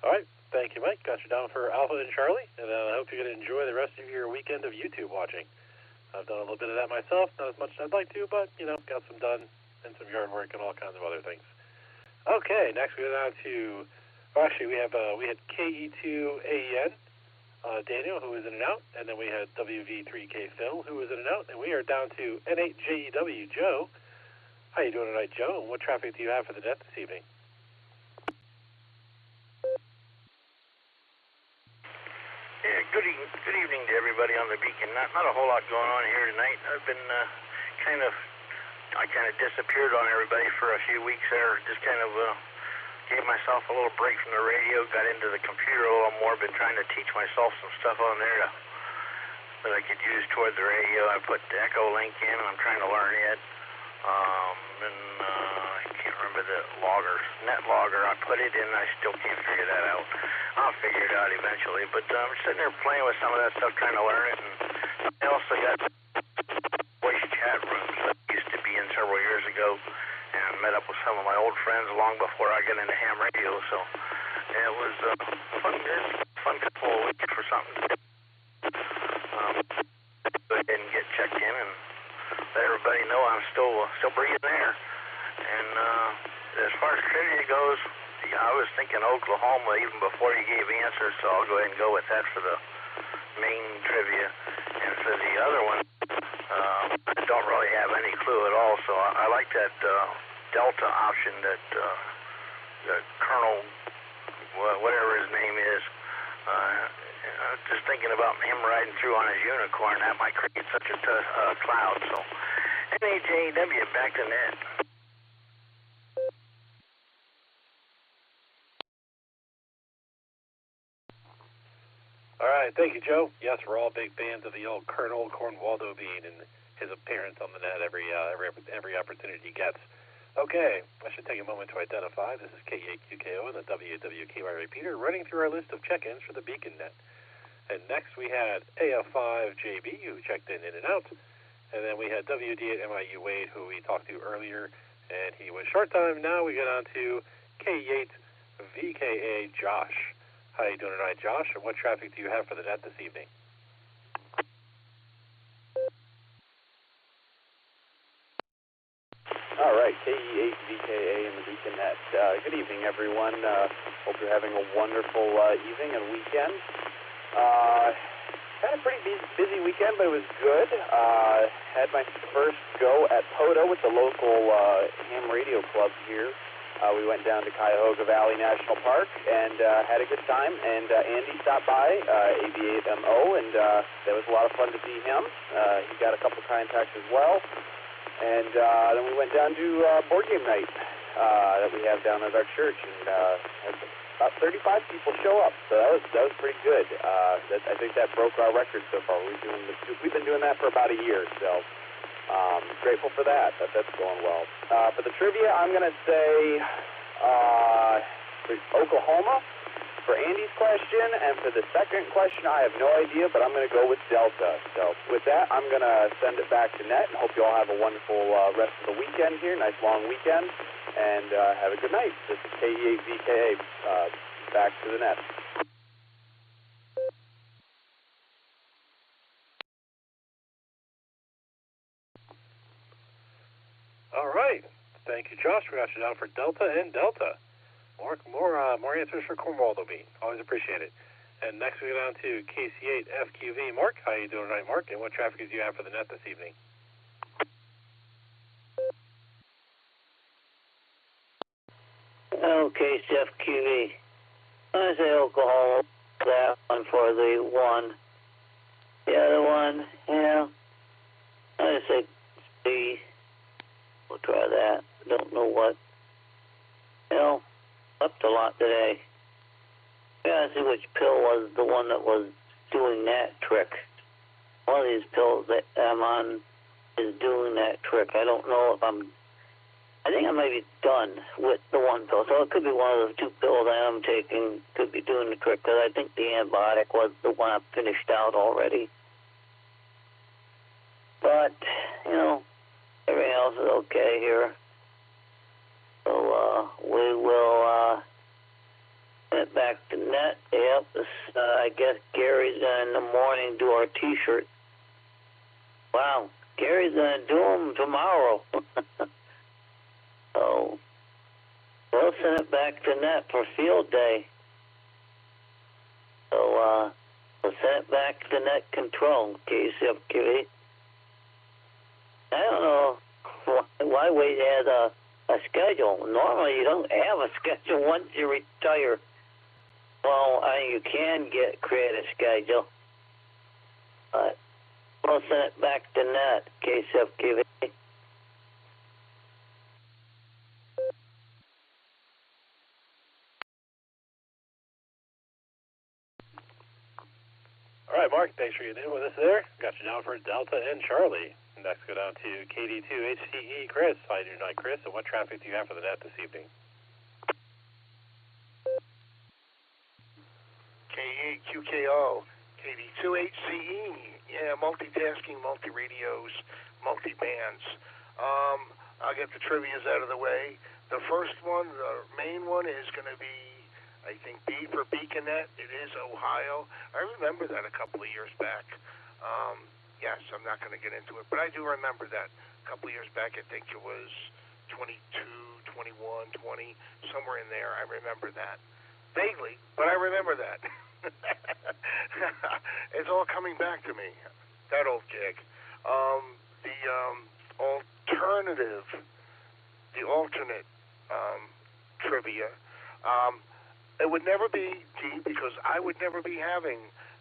All right, thank you, Mike. Got you down for Alpha and Charlie, and I hope you're going to enjoy the rest of your weekend of YouTube watching. I've done a little bit of that myself, not as much as I'd like to, but, got some done and some yard work and all kinds of other things. Okay, next we go down to, we had KE2AEN, Daniel, who was in and out, and then we had WV3K Phil, who was in and out, and we are down to N8JEW Joe. How you doing tonight, Joe, and what traffic do you have for the net this evening? Yeah, good evening to everybody on the Beacon. Not a whole lot going on here tonight. I've been I kind of disappeared on everybody for a few weeks there. Just kind of gave myself a little break from the radio, got into the computer a little more, been trying to teach myself some stuff on there that I could use toward the radio. I put the Echo link in, and I'm trying to learn it. I can't remember the net logger. I put it in, I still can't figure that out. I'll figure it out eventually, but I'm sitting there playing with some of that stuff, trying to learn it, and I also got voice chat rooms that I used to be in several years ago, and met up with some of my old friends long before I got into ham radio, so it was a fun couple of weeks for something to do. Go ahead and get checked in and let everybody know I'm still breathing there. And as far as trivia goes, I was thinking Oklahoma even before you gave answers, so I'll go ahead and go with that for the main trivia. And for the other one, I don't really have any clue at all, so I like that Delta option that the Colonel, whatever his name is, I was just thinking about him riding through on his unicorn. That might create such a cloud. So, NAJW, back to net. All right, thank you, Joe. Yes, we're all big fans of the old Colonel Cornwaldo Bean and his appearance on the net every opportunity he gets. Okay, I should take a moment to identify. This is KAQKO and the WWKY repeater running through our list of check-ins for the Beacon Net. And next we had AF5JB, who checked in and out. And then we had WD at MIU Wade, who we talked to earlier, and he was short time. Now we get on to K8VKA Josh. How you doing tonight, Josh? And what traffic do you have for the net this evening? All right, KE8VKA in the Beacon Net. Good evening, everyone. Hope you're having a wonderful evening and weekend. Had a pretty busy weekend, but it was good. Had my first go at POTO with the local ham radio club here. We went down to Cuyahoga Valley National Park and had a good time. And Andy stopped by, AB8MO, and that was a lot of fun to see him. He got a couple contacts as well. And then we went down to board game night that we have down at our church, and had about 35 people show up. So that was pretty good. I think that broke our record so far. We've been doing that for about a year, so grateful for that. That's going well. For the trivia, I'm going to say Oklahoma for Andy's question, and for the second question, I have no idea, but I'm going to go with Delta. So with that, I'm going to send it back to net, and hope you all have a wonderful rest of the weekend here. Nice long weekend, and have a good night. This is KE8VKA, back to the net. All right. Thank you, Josh. We got you down for Delta and Delta. More answers for Cornwaldo Bean. Always appreciate it. And next we go down to KC8FQV. Mark, how you doing tonight, Mark? And what traffic do you have for the net this evening? Okay, KCFQV. I say Oklahoma. That one for the one. The other one, yeah. I say C. We'll try that. Don't know what. Slept a lot today. Yeah, I see which pill was the one that was doing that trick. One of these pills that I'm on is doing that trick. I don't know if I think I may be done with the one pill. So it could be one of the two pills I am taking could be doing the trick, because I think the antibiotic was the one I finished out already. But, everything else is okay here. So we will get back to net. Yep, I guess Gary's going to in the morning do our T-shirt. Wow, Gary's going to do them tomorrow. So we'll send it back to net for field day. So we'll send it back to net control, KCFQV. I don't know why we had a schedule. Normally you don't have a schedule once you retire. Well, you can create a schedule. But we'll send it back to net, KCFQV. All right, Mark, thanks for getting in with us there. Got you down for Delta and Charlie. Next, go down to KD2HCE, Chris. How you doing tonight, Chris? And what traffic do you have for the net this evening? K8QKO, KD2HCE. Yeah, multitasking, multi-radios, multi-bands. I'll get the trivias out of the way. The first one, the main one, is going to be, I think, B for Beaconnet. It is Ohio. I remember that a couple of years back. Yes, I'm not going to get into it, but I do remember that. A couple of years back, I think it was 22, 21, 20, somewhere in there. I remember that. Vaguely, but I remember that. It's all coming back to me, that old gig. The alternate trivia, it would never be D, because I would never be having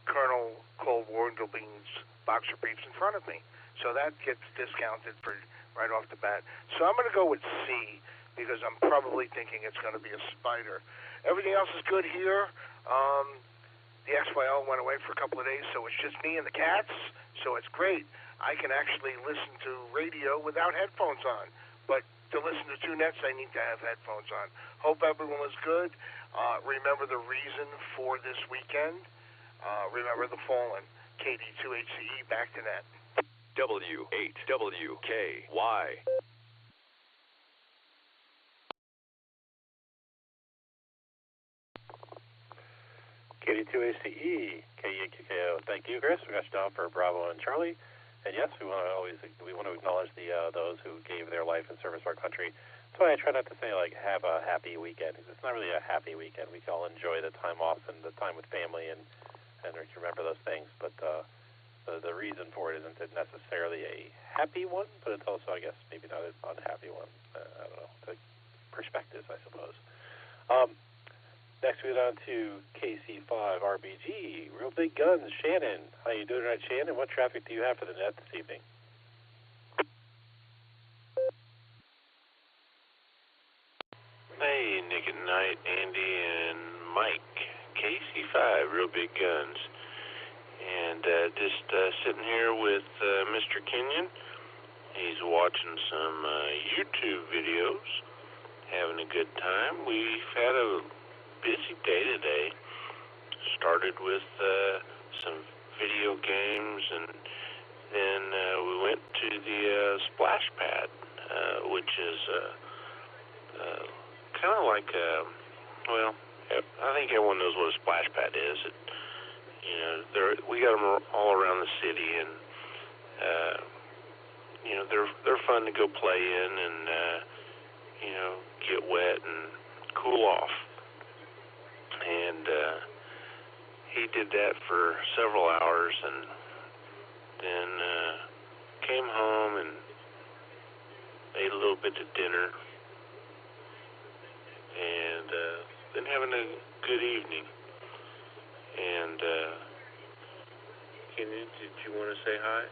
Colonel Cold War Noodle Beans boxer briefs in front of me. So that gets discounted for right off the bat. So I'm going to go with C because I'm probably thinking it's going to be a spider. Everything else is good here. The XYL went away for a couple of days, so it's just me and the cats. So it's great. I can actually listen to radio without headphones on. But to listen to two nets, I need to have headphones on. Hope everyone was good. Remember the reason for this weekend. Remember the fallen. KD2HCE, back to net. W8WKY. KD2HCE, KEQKO. Thank you, Chris. We got you down for Bravo and Charlie. And yes, we want to acknowledge those who gave their life in service to our country. That's why I try not to say like have a happy weekend. It's not really a happy weekend. We can all enjoy the time off and the time with family and remember those things. But the reason for it isn't necessarily a happy one, but it's also, I guess, maybe not an unhappy one. I don't know. The perspectives, I suppose. Next we go down to KC5RBG, Real Big Guns, Shannon. How you doing tonight, Shannon? What traffic do you have for the net this evening? Hey, Nick at Night, Andy, and Mike. KC5, Real Big Guns. And just sitting here with Mr. Kenyon. He's watching some YouTube videos, having a good time. We've had a busy day today. Started with some video games, and then we went to the splash pad, which is kind of like well, I think everyone knows what a splash pad is. We got them all around the city, and they're fun to go play in and get wet and cool off. And he did that for several hours, and then came home and ate a little bit of dinner, and been having a good evening. And Kenny, did you want to say hi?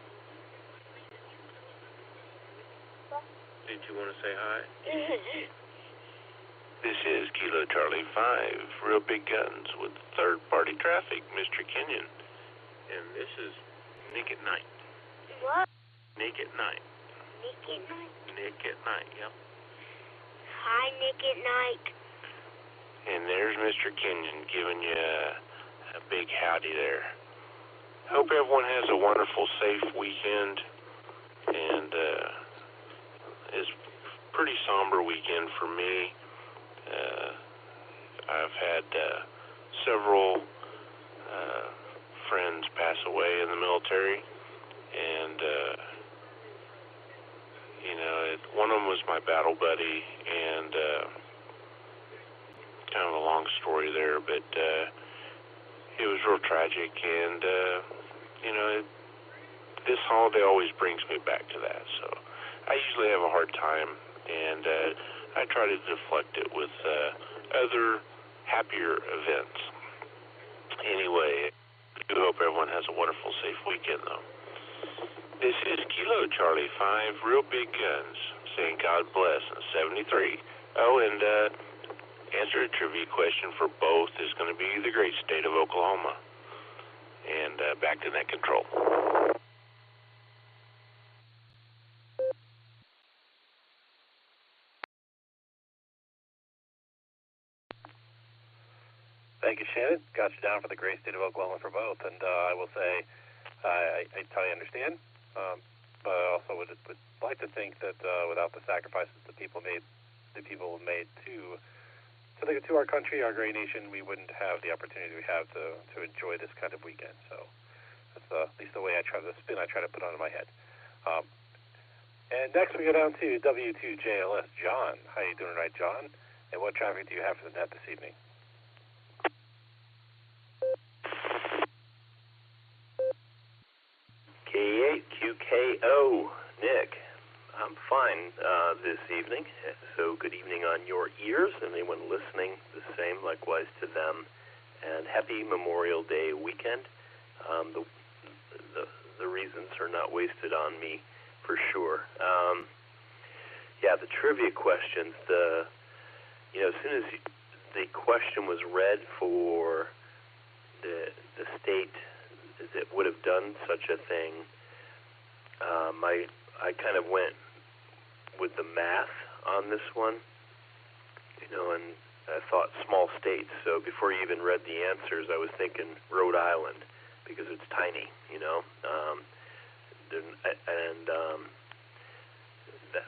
Did you want to say hi? This is Kilo Charlie 5, Real Big Guns with third-party traffic, Mr. Kenyon. And this is Nick at Night. What? Nick at Night. Nick at Night? Nick at Night, yep. Hi, Nick at Night. And there's Mr. Kenyon giving you a big howdy there. Hope everyone has a wonderful, safe weekend. And it's a pretty somber weekend for me. I've had several friends pass away in the military, and one of them was my battle buddy, and kind of a long story there, but it was real tragic, and this holiday always brings me back to that, so I usually have a hard time, and I try to deflect it with other happier events. Anyway, I do hope everyone has a wonderful, safe weekend, though. This is Kilo Charlie 5, Real Big Guns, saying God bless, 73. Oh, and answer a trivia question for both is going to be the great state of Oklahoma. And back to net control. Thank you, Shannon. Got you down for the great state of Oklahoma for both. And I will say, I totally understand, but I also would like to think that without the sacrifices the people made to our country, our great nation, we wouldn't have the opportunity we have to enjoy this kind of weekend. So that's at least the way I try to put on in my head. And next we go down to W2JLS, John. How you doing tonight, John? And what traffic do you have for the net this evening? K8QKO, Nick. I'm fine this evening, so good evening on your ears, and anyone listening, the same, likewise to them, and happy Memorial Day weekend. the reasons are not wasted on me for sure. The trivia questions. As soon as the question was read for the state that would have done such a thing, I kind of went with the math on this one, and I thought small states. So before you even read the answers, I was thinking Rhode Island because it's tiny,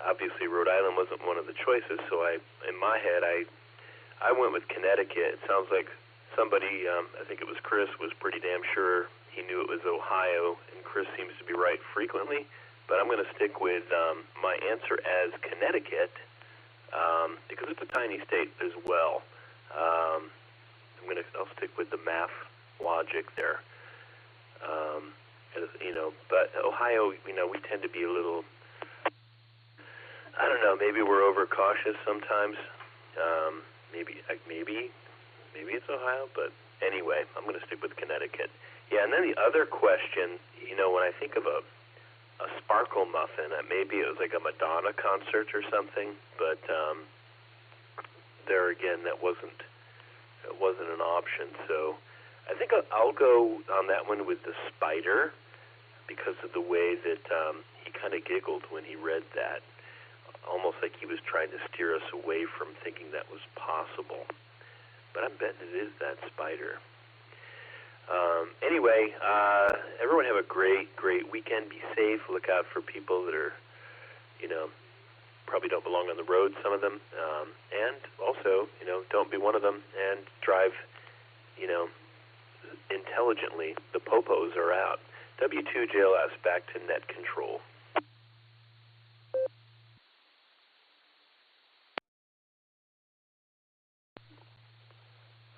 obviously Rhode Island wasn't one of the choices. So in my head, I went with Connecticut. It sounds like somebody, I think it was Chris, was pretty damn sure he knew it was Ohio, and Chris seems to be right frequently. But I'm going to stick with my answer as Connecticut because it's a tiny state as well. I'll stick with the math logic there. But Ohio, we tend to be a little, I don't know, maybe we're overcautious sometimes. Maybe it's Ohio, but anyway, I'm going to stick with Connecticut. Yeah, and then the other question, when I think of a sparkle muffin, maybe it was like a Madonna concert or something, but there again, it wasn't an option. So I think I'll go on that one with the spider because of the way that he kind of giggled when he read that, almost like he was trying to steer us away from thinking that was possible. But I'm betting it is that spider. Anyway, everyone have a great weekend. Be safe. Look out for people that are, probably don't belong on the road, some of them. And also, don't be one of them and drive, intelligently. The popos are out. W2JLS back to net control.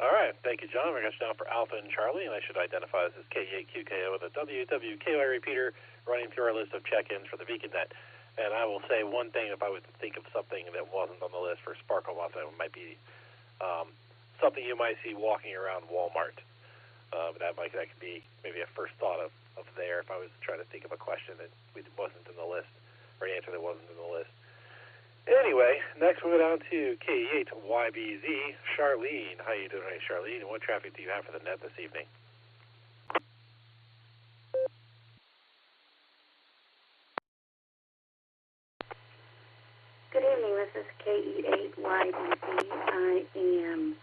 All right, thank you, John. We're going to down for Alpha and Charlie, and I should identify this as K8QKO with a WWKY repeater running through our list of check-ins for the BeaconNet. And I will say one thing, if I was to think of something that wasn't on the list for Sparkle Muffin, it might be something you might see walking around Walmart. That could be maybe a first thought of there if I was trying to think of a question that wasn't in the list, or an answer that wasn't in the list. Anyway, next we'll go down to K8YBZ, Charlene. How you doing, Charlene? And what traffic do you have for the net this evening? Good evening. This is K8YBZ. I am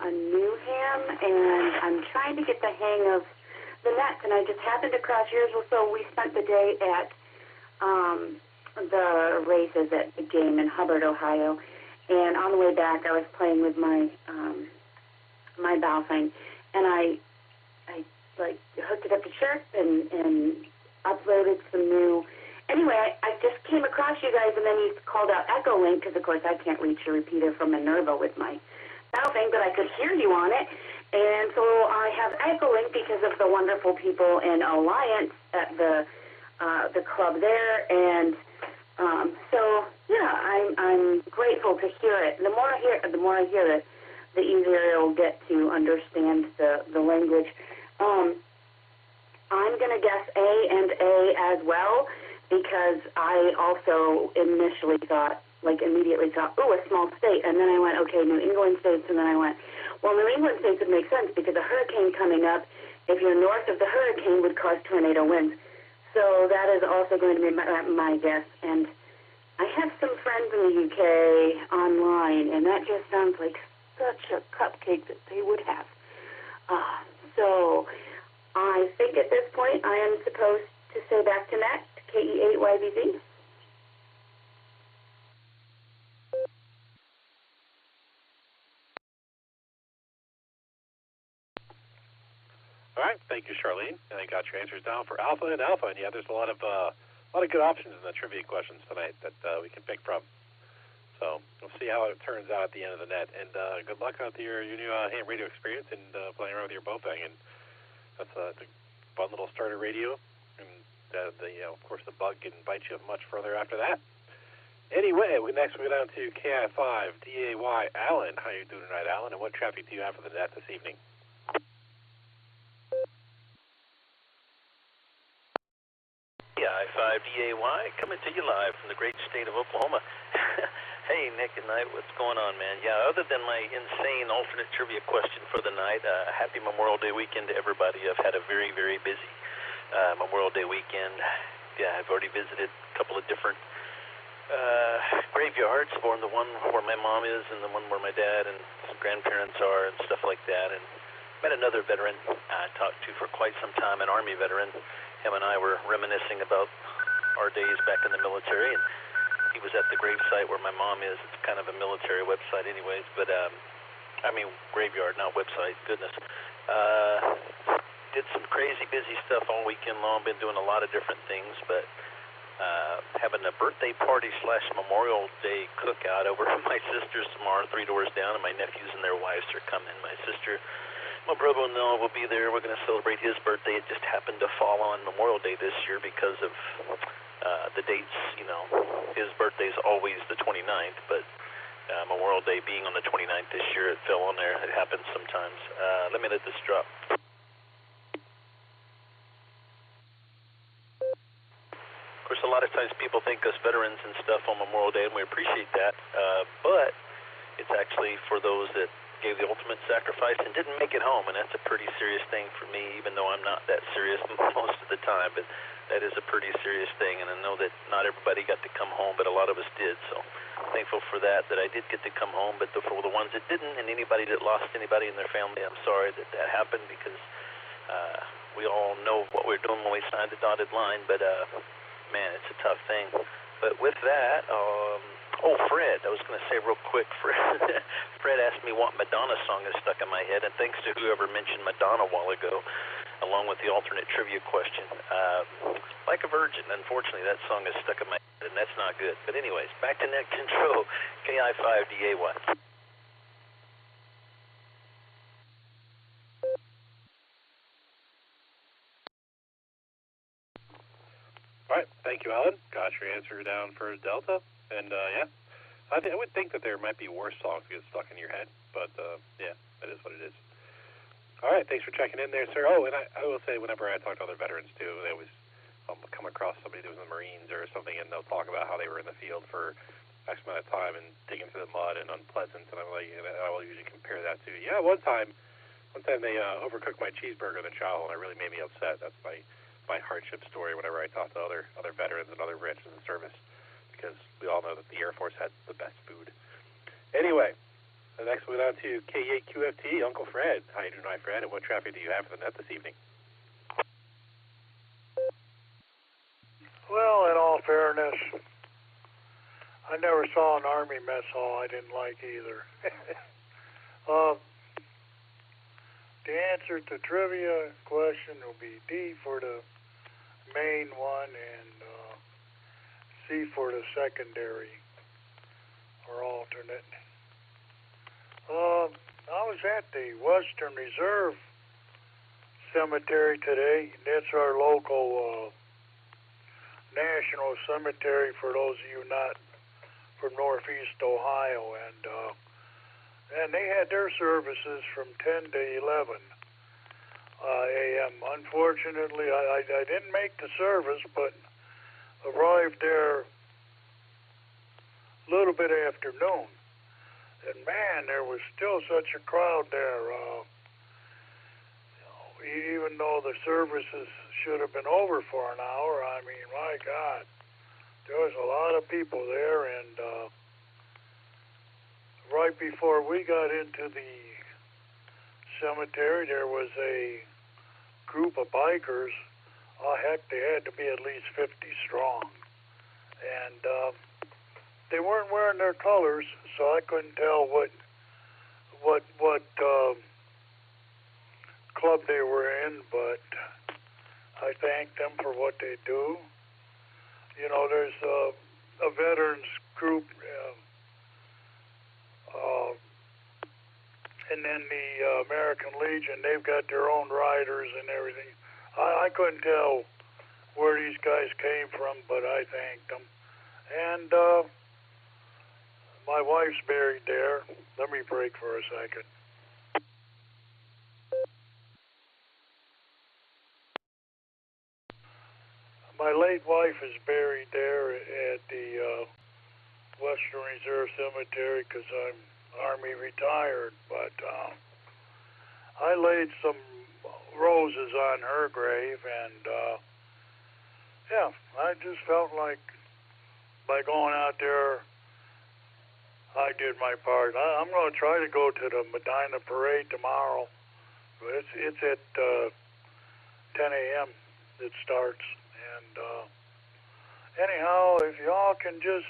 a new ham, and I'm trying to get the hang of the nets, and I just happened to cross yours. So we spent the day at the races at the game in Hubbard, Ohio, and on the way back I was playing with my my Baofeng, and I hooked it up to Chirp and uploaded some new. Anyway, I just came across you guys, and then you called out Echo Link because of course I can't reach a repeater from Minerva with my Baofeng, but I could hear you on it, and so I have Echo Link because of the wonderful people in Alliance at the club there, and so yeah, I'm grateful to hear it. The more I hear it, the easier it'll get to understand the language. I'm gonna guess A and A as well because I also immediately thought, ooh, a small state, and then I went, okay, New England states, and then I went, well, New England states would make sense because a hurricane coming up, if you're north of the hurricane, would cause tornado winds. So that is also going to be my guess. And I have some friends in the UK online, and that just sounds like such a cupcake that they would have. So I think at this point I am supposed to say back to Matt, KE8YBZ. All right, thank you, Charlene. And I got your answers down for Alpha and Alpha. And yeah, there's a lot of good options in the trivia questions tonight that we can pick from. So we'll see how it turns out at the end of the net. And good luck out to your new ham radio experience and playing around with your Baofeng. And that's a fun little starter radio. And of course, the bug can bite you much further after that. Anyway, next we go down to KI5 DAY Alan. How you doing tonight, Alan? And what traffic do you have for the net this evening? KI5DAY, coming to you live from the great state of Oklahoma. Hey, Nick and Nite, what's going on, man? Yeah, other than my insane alternate trivia question for the night, happy Memorial Day weekend to everybody. I've had a very, very busy Memorial Day weekend. Yeah, I've already visited a couple of different graveyards, one the one where my mom is and the one where my dad and some grandparents are and stuff like that. And met another veteran I talked to for quite some time, an Army veteran. Him and I were reminiscing about our days back in the military, and he was at the gravesite where my mom is. It's kind of a military website anyways, but I mean graveyard, not website, goodness. Did some crazy busy stuff all weekend long, been doing a lot of different things, but having a birthday party / Memorial Day cookout over at my sister's tomorrow, 3 doors down, and my nephews and their wives are coming. My brother-in-law will be there. We're going to celebrate his birthday. It just happened to fall on Memorial Day this year because of the dates. You know, his birthday's always the 29th, but Memorial Day being on the 29th this year, it fell on there. It happens sometimes. Let me let this drop. Of course, a lot of times people thank us veterans and stuff on Memorial Day, and we appreciate that, but it's actually for those that gave the ultimate sacrifice and didn't make it home, and that's a pretty serious thing for me, even though I'm not that serious most of the time, but that is a pretty serious thing, and I know that not everybody got to come home, but a lot of us did, so I'm thankful for that I did get to come home, but for the ones that didn't, and anybody that lost anybody in their family, I'm sorry that that happened, because we all know what we're doing when we signed the dotted line, but man, it's a tough thing. But with that, Fred, I was going to say real quick, Fred asked me what Madonna song is stuck in my head, and thanks to whoever mentioned Madonna a while ago, along with the alternate trivia question. Like a Virgin, unfortunately, that song is stuck in my head, and that's not good. But anyways, back to net control, KI5DAY. All right, thank you, Alan. Got your answer down for Delta, and yeah, I would think that there might be worse songs that get stuck in your head, but yeah, that is what it is. All right, thanks for checking in there, sir. Oh, and I will say, whenever I talk to other veterans too, they always come across somebody that was in the Marines or something, and they'll talk about how they were in the field for X amount of time and digging through the mud and unpleasant, and I'm like, and I will usually compare that to, yeah, one time they overcooked my cheeseburger in the chow, and it really made me upset. That's my hardship story whenever I talk to other veterans and other branches of the service, because we all know that the Air Force had the best food. Anyway, the next one on to K8QFT, Uncle Fred. How you doing, Fred? And what traffic do you have for the net this evening? Well, in all fairness, I never saw an Army mess hall I didn't like either. The answer to trivia question will be D for the main one and C for the secondary or alternate. I was at the Western Reserve Cemetery today. That's our local national cemetery for those of you not from Northeast Ohio, and they had their services from 10 to 11 a.m. Unfortunately, I didn't make the service, but arrived there a little bit after noon. And man, there was still such a crowd there. Even though the services should have been over for an hour, I mean, my God, there was a lot of people there. And right before we got into the cemetery, there was a group of bikers. Oh, heck, they had to be at least 50 strong. And they weren't wearing their colors, so I couldn't tell what club they were in, but I thank them for what they do. You know, there's a veterans group, and then the American Legion, they've got their own riders and everything. I couldn't tell where these guys came from, but I thanked them. And my wife's buried there. Let me break for a second. my late wife is buried there at the Western Reserve Cemetery because I'm Army retired, but I laid some roses on her grave, and yeah, I just felt like by going out there, I did my part. I'm going to try to go to the Medina Parade tomorrow. It's at 10 a.m. it starts, and anyhow, if y'all can just,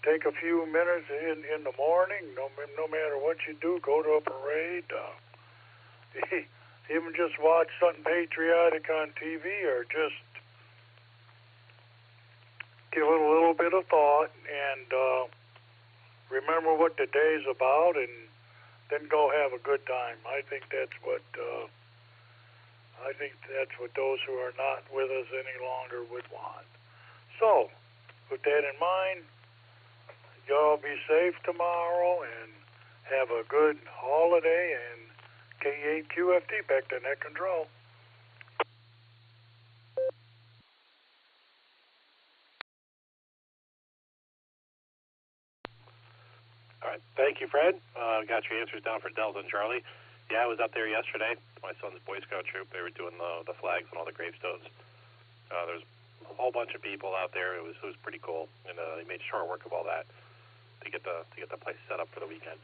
take a few minutes in the morning, no matter what you do, go to a parade, even just watch something patriotic on TV, or just give it a little bit of thought and remember what the day's about, and then go have a good time. I think that's what those who are not with us any longer would want. So, with that in mind, y'all be safe tomorrow and have a good holiday, and K8QFD back to net control. All right, thank you, Fred. Got your answers down for Delta and Charlie. Yeah, I was out there yesterday. My son's Boy Scout troop. They were doing the flags and all the gravestones. There's a whole bunch of people out there. It was pretty cool, and they made short work of all that to get the place set up for the weekend.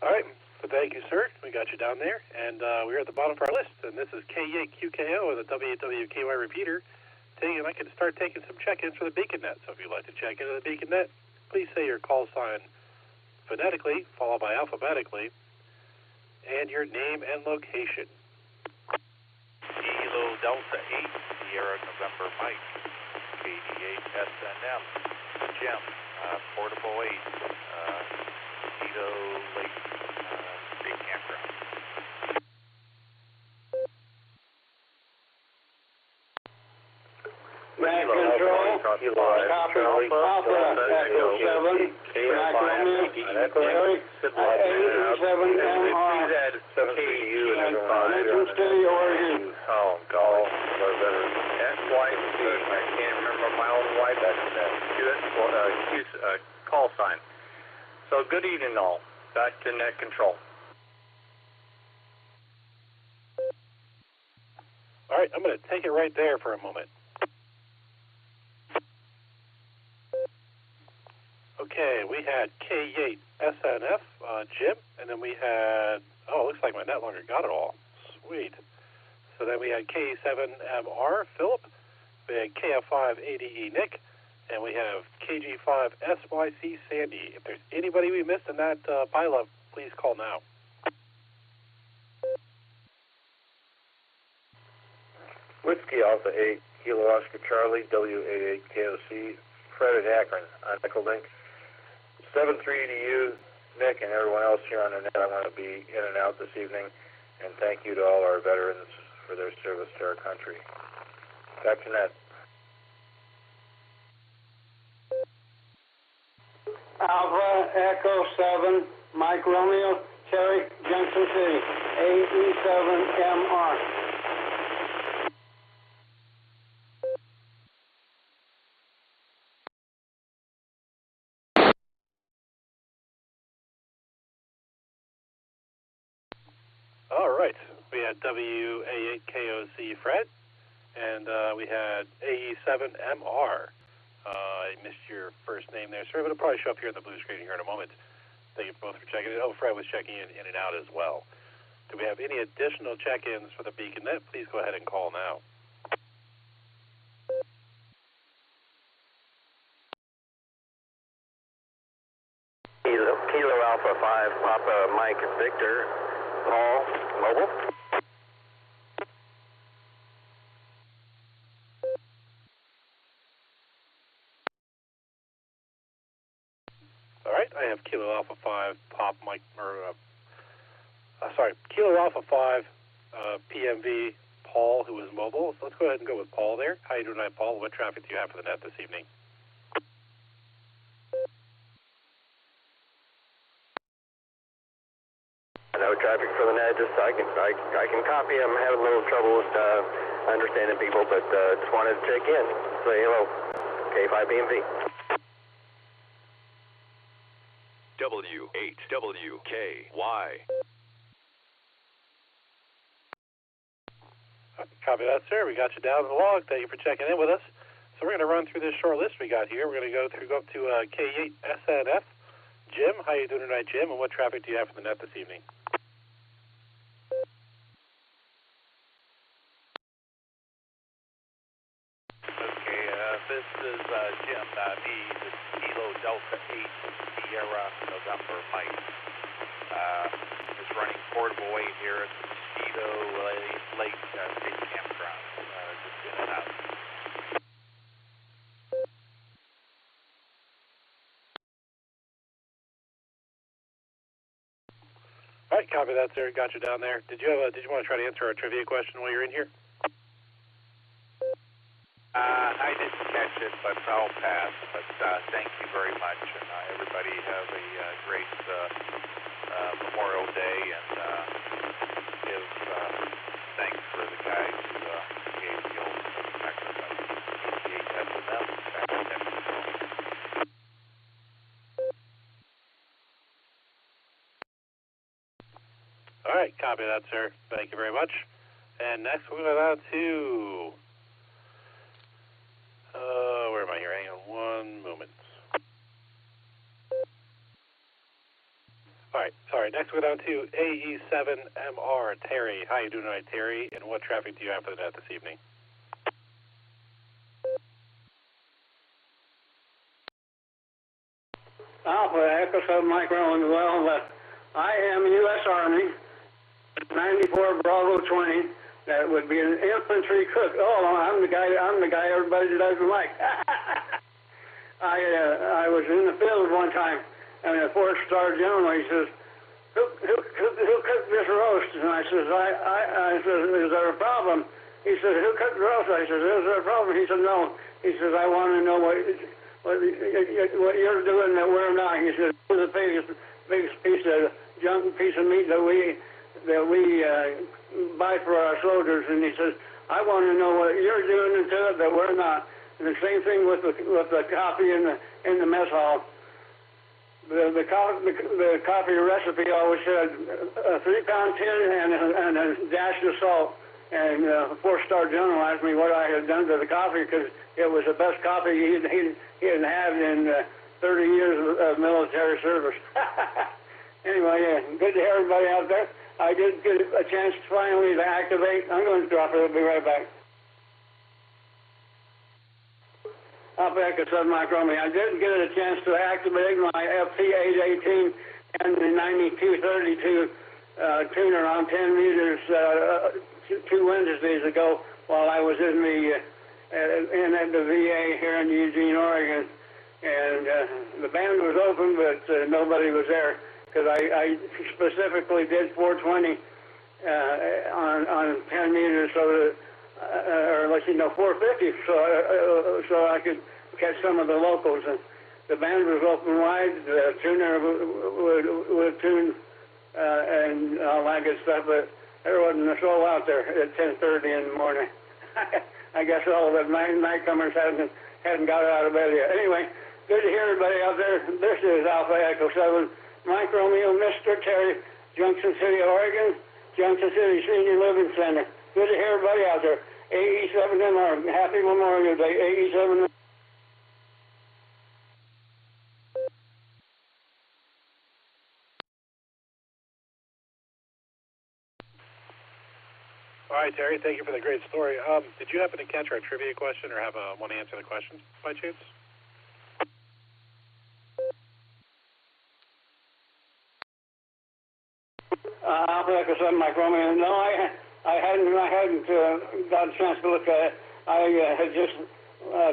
All right, so thank you, sir. We got you down there, and we're at the bottom of our list, and this is K8QKO and the WWKY repeater. And I can start taking some check-ins for the BeaconNet. So if you'd like to check into the BeaconNet, please say your call sign phonetically, followed by alphabetically, and your name and location. Kilo Delta 8, Sierra November Mike, KD8 SNM, Jim, Portable 8, Tito Lake, State Campground. Back control, copy Alpha, Echo 7, Black Romeo, Eric, 87MR, Mention City, Oregon. Oh, golf, SYC, I can't remember my own wife, that's call sign. So good evening all, back to net control. All right, I'm going to take it right there for a moment. Okay, we had K8 SNF, Jim, and then we had, looks like my netlogger got it all. Sweet. So then we had K7MR, Philip, we had KF5 ADE, Nick, and we have KG5 SYC, Sandy. If there's anybody we missed in that pileup, please call now. Whiskey Alpha 8, Kilo Oscar Charlie, W88KOC, Fred at Akron, on Nickel Link. 7-3 to you, Nick, and everyone else here on the net. I'm going to be in and out this evening, and thank you to all our veterans for their service to our country. Back to net. Alpha, Echo 7, Mike Romeo, Cherry, Junction City, AE7MR. All right, we had WA8KOC Fred, and we had AE7MR. I missed your first name there, sir, but it'll probably show up here in the blue screen here in a moment. Thank you both for checking in. Oh, Fred was checking in and out as well. Do we have any additional check-ins for the BeaconNet? Please go ahead and call now. Kilo Alpha 5, Papa Mike Victor, Paul, mobile. All right, I have Kilo Alpha 5, Pop Mike, Kilo Alpha 5, PMV, Paul, who is mobile. So let's go ahead and go with Paul there. How you doing tonight, Paul? What traffic do you have for the net this evening? No traffic for the net. I can copy. I'm having a little trouble with understanding people, but just wanted to check in, say hello. K5BMV. W8WKY. Copy that, sir. We got you down in the log. Thank you for checking in with us. So we're going to run through this short list we got here. We're going to go up to K8SNF. Jim, how you doing tonight, Jim? And what traffic do you have for the net this evening? Okay, this is Jim. The Kilo Delta 8 Sierra November Mike. Is running portable weight here at the Mosquito Lake State Campground. Just in and out. All right, copy that, sir. Got you down there. Did you want to try to answer our trivia question while you're in here? I didn't catch it, but I'll pass. But thank you very much, and everybody have a great Memorial Day, and give thanks for the guys who gave the old sacrifice. All right, copy that, sir. Thank you very much. And next we're going on to... where am I here? Hang on one moment. All right, sorry. Next we're down to AE7MR, Terry. How you doing tonight, Terry? And what traffic do you have for the net this evening? Alpha Echo 7 Mike Rowan. Well, I am U.S. Army, 94 Bravo 20. That would be an infantry cook. Oh, I'm the guy everybody doesn't like. I was in the field one time, and a 4-star general, he says, who cooked this roast? And I says, I said, is there a problem? He said, who cooked the roast? I said, is there a problem? He said, no. He says, I want to know what you're doing that we're not. He said, this is the biggest piece of junk piece of meat that we buy for our soldiers, and he says, I want to know what you're doing to it that we're not. And the same thing with the coffee in the mess hall. The coffee recipe always said a 3-pound tin and a dash of salt. And a 4-star general asked me what I had done to the coffee because it was the best coffee he had had in 30 years of military service. Anyway, yeah, good to hear everybody out there. I did get a chance finally to activate. I'm going to drop it. I'll be right back. Alpha Echo 7 Mike Romeo. I did get a chance to activate my FT818 and the 9232 tuner on 10 meters 2 Wednesdays ago while I was in at the VA here in Eugene, Oregon. And the band was open, but nobody was there. Because I specifically did 420 on 10 meters, so that, or 450, so I could catch some of the locals. And the band was open wide. The tuner would tune and all that good stuff, but there wasn't a soul out there at 10:30 in the morning. I guess all the nightcomers hadn't got out of bed yet. Anyway, good to hear everybody out there. This is Alpha Echo 7. Mike Romeo, Mr. Terry, Junction City, Oregon, Junction City Senior Living Center. Good to hear everybody out there. AE7MR, happy Memorial Day, AE7MR. All right, Terry, thank you for the great story. Did you happen to catch our trivia question or want to answer the question by chance? Alpha Echo 7 Mike Romeo. No, I hadn't got a chance to look at it. I had just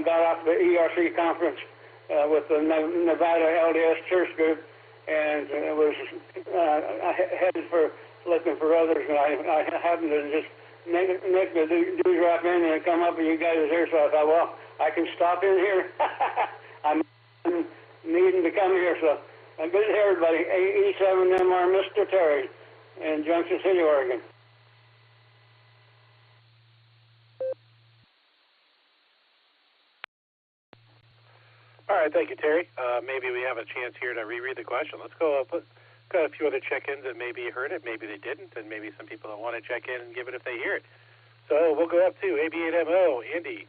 got off the ERC conference with the Nevada LDS Church Group, and it was I headed for looking for others, and I happened to just nick the dewdrop in and come up, and you guys are here, so I thought, well, I can stop in here. I'm needing to come here, so good to hear everybody. AE7MR, Mr. Terry. in Junction City, Oregon. All right, thank you, Terry. Maybe we have a chance here to reread the question. Let's go up. Got a few other check-ins that maybe heard it, maybe they didn't, and maybe some people that want to check in and give it if they hear it. So we'll go up to AB8MO. Andy,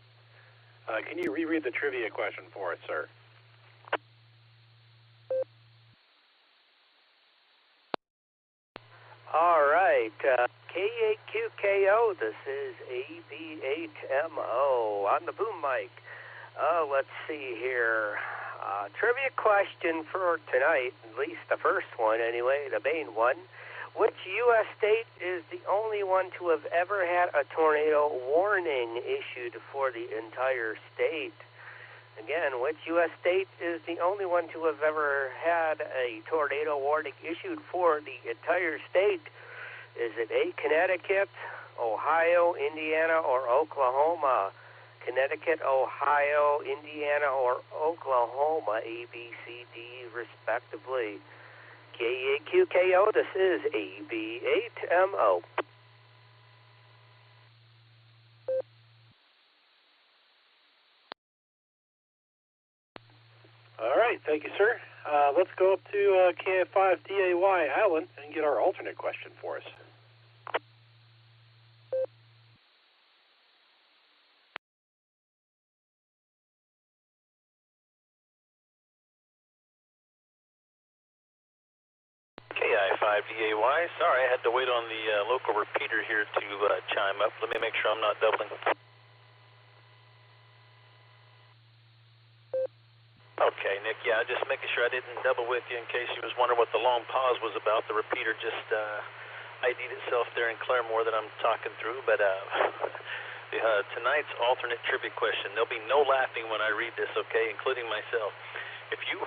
can you reread the trivia question for us, sir? All right. K8QKO, this is AB8MO on the boom mic. Let's see here. Trivia question for tonight, at least the first one anyway, the main one. Which U.S. state is the only one to have ever had a tornado warning issued for the entire state? Again, which U.S. state is the only one to have ever had a tornado warning issued for the entire state? Is it A, Connecticut, Ohio, Indiana, or Oklahoma? Connecticut, Ohio, Indiana, or Oklahoma, A, B, C, D, respectively. K8QKO, this is AB8MO. All right, thank you, sir. Let's go up to KF5DAY, Alan, and get our alternate question for us. KI5DAY, sorry, I had to wait on the local repeater here to chime up. Let me make sure I'm not doubling. Okay, Nick, yeah, just making sure I didn't double with you in case you was wondering what the long pause was about. The repeater just ID'd itself there in Claremore that I'm talking through. But tonight's alternate trivia question, there'll be no laughing when I read this, okay, including myself. If you,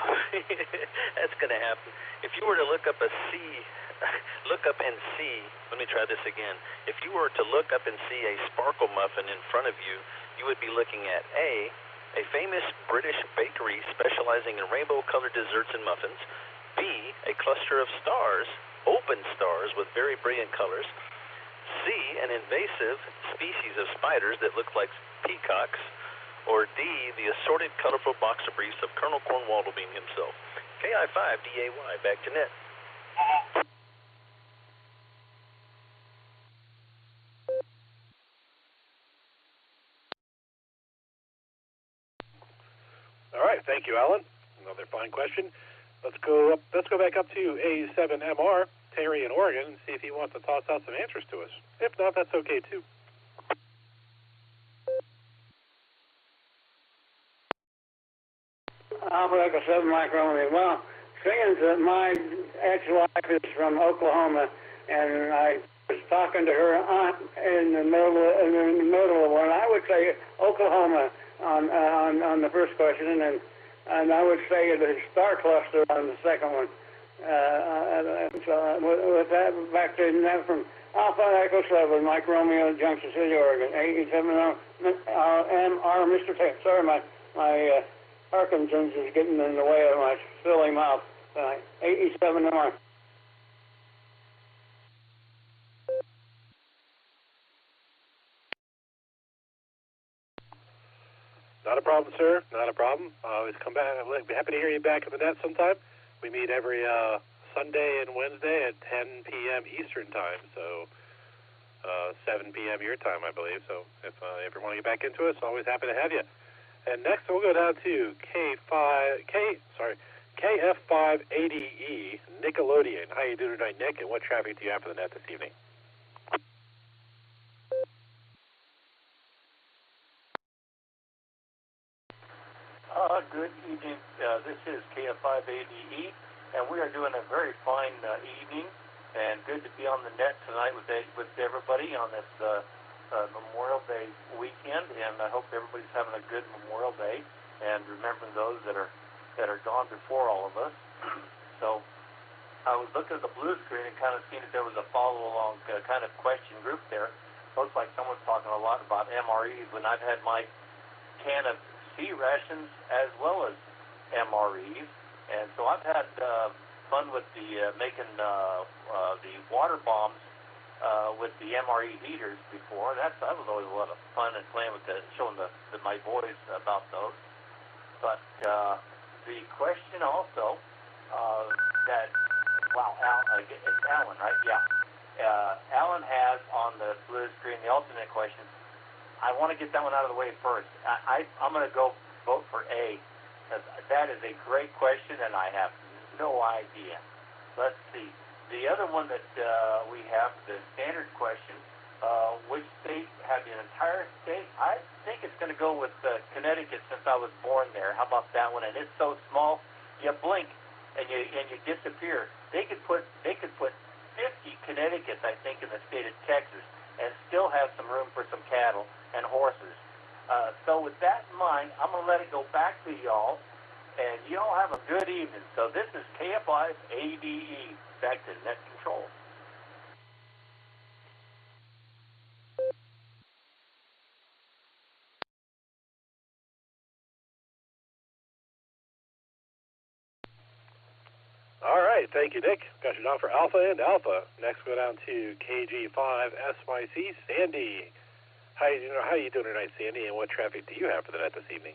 that's going to happen. If you were to look up and see, let me try this again. If you were to look up and see a sparkle muffin in front of you, you would be looking at A, famous British bakery specializing in rainbow-colored desserts and muffins, B, a cluster of stars, open stars with very brilliant colors, C, an invasive species of spiders that look like peacocks, or D, the assorted colorful boxer briefs of Colonel Cornwaldo Bean himself. KI5DAY, back to net. All right, thank you, Alan. Another fine question. Let's go back up to A7MR, Terry in Oregon, and see if he wants to toss out some answers to us. If not, that's okay too. Alpha 7 Microwave. Well, seeing that my ex-wife is from Oklahoma, and I was talking to her aunt in the middle of one, I would say Oklahoma on the first question, and I would say the star cluster on the second one. So with that, back to that from Alpha Echo 7, Mike Romeo, Junction City, Oregon. 87 MR, Mr. Tate. Sorry, my Parkinson's is getting in the way of my silly mouth. 87 MR. Not a problem, sir. Not a problem. Always come back. I'll be happy to hear you back in the net sometime. We meet every Sunday and Wednesday at 10 p.m. Eastern time, so 7 p.m. your time, I believe. So if you want to get back into us, always happy to have you. And next, we'll go down to KF580E, Nickelodeon. How you doing tonight, Nick? And what traffic do you have for the net this evening? Good evening. This is KF580E, and we are doing a very fine evening, and good to be on the net tonight with everybody on this Memorial Day weekend, and I hope everybody's having a good Memorial Day, and remembering those that are gone before all of us. So I was looking at the blue screen and kind of seeing that there was a follow-along kind of question group there. Looks like someone's talking a lot about MREs when I've had my can of C rations as well as MREs, and so I've had fun with the making the water bombs with the MRE heaters before. That was always a lot of fun and playing with showing my boys about those. But the question also that, it's Alan, right? Yeah. Alan has on the blue screen the alternate question. I want to get that one out of the way first. I'm going to go vote for A. That is a great question, and I have no idea. Let's see. The other one that we have, the standard question, which state had the entire state? I think it's going to go with Connecticut since I was born there. How about that one? And it's so small, you blink and you disappear. They could put 50 Connecticut's, I think, in the state of Texas, and still have some room for some cattle and horses. So with that in mind, I'm going to let it go back to y'all, and y'all have a good evening. So this is KFI's ADE, back to net control. All right, thank you, Nick. Got you down for Alpha and Alpha. Next, go down to KG5SYC, Sandy. How you doing tonight, Sandy, and what traffic do you have for the net this evening?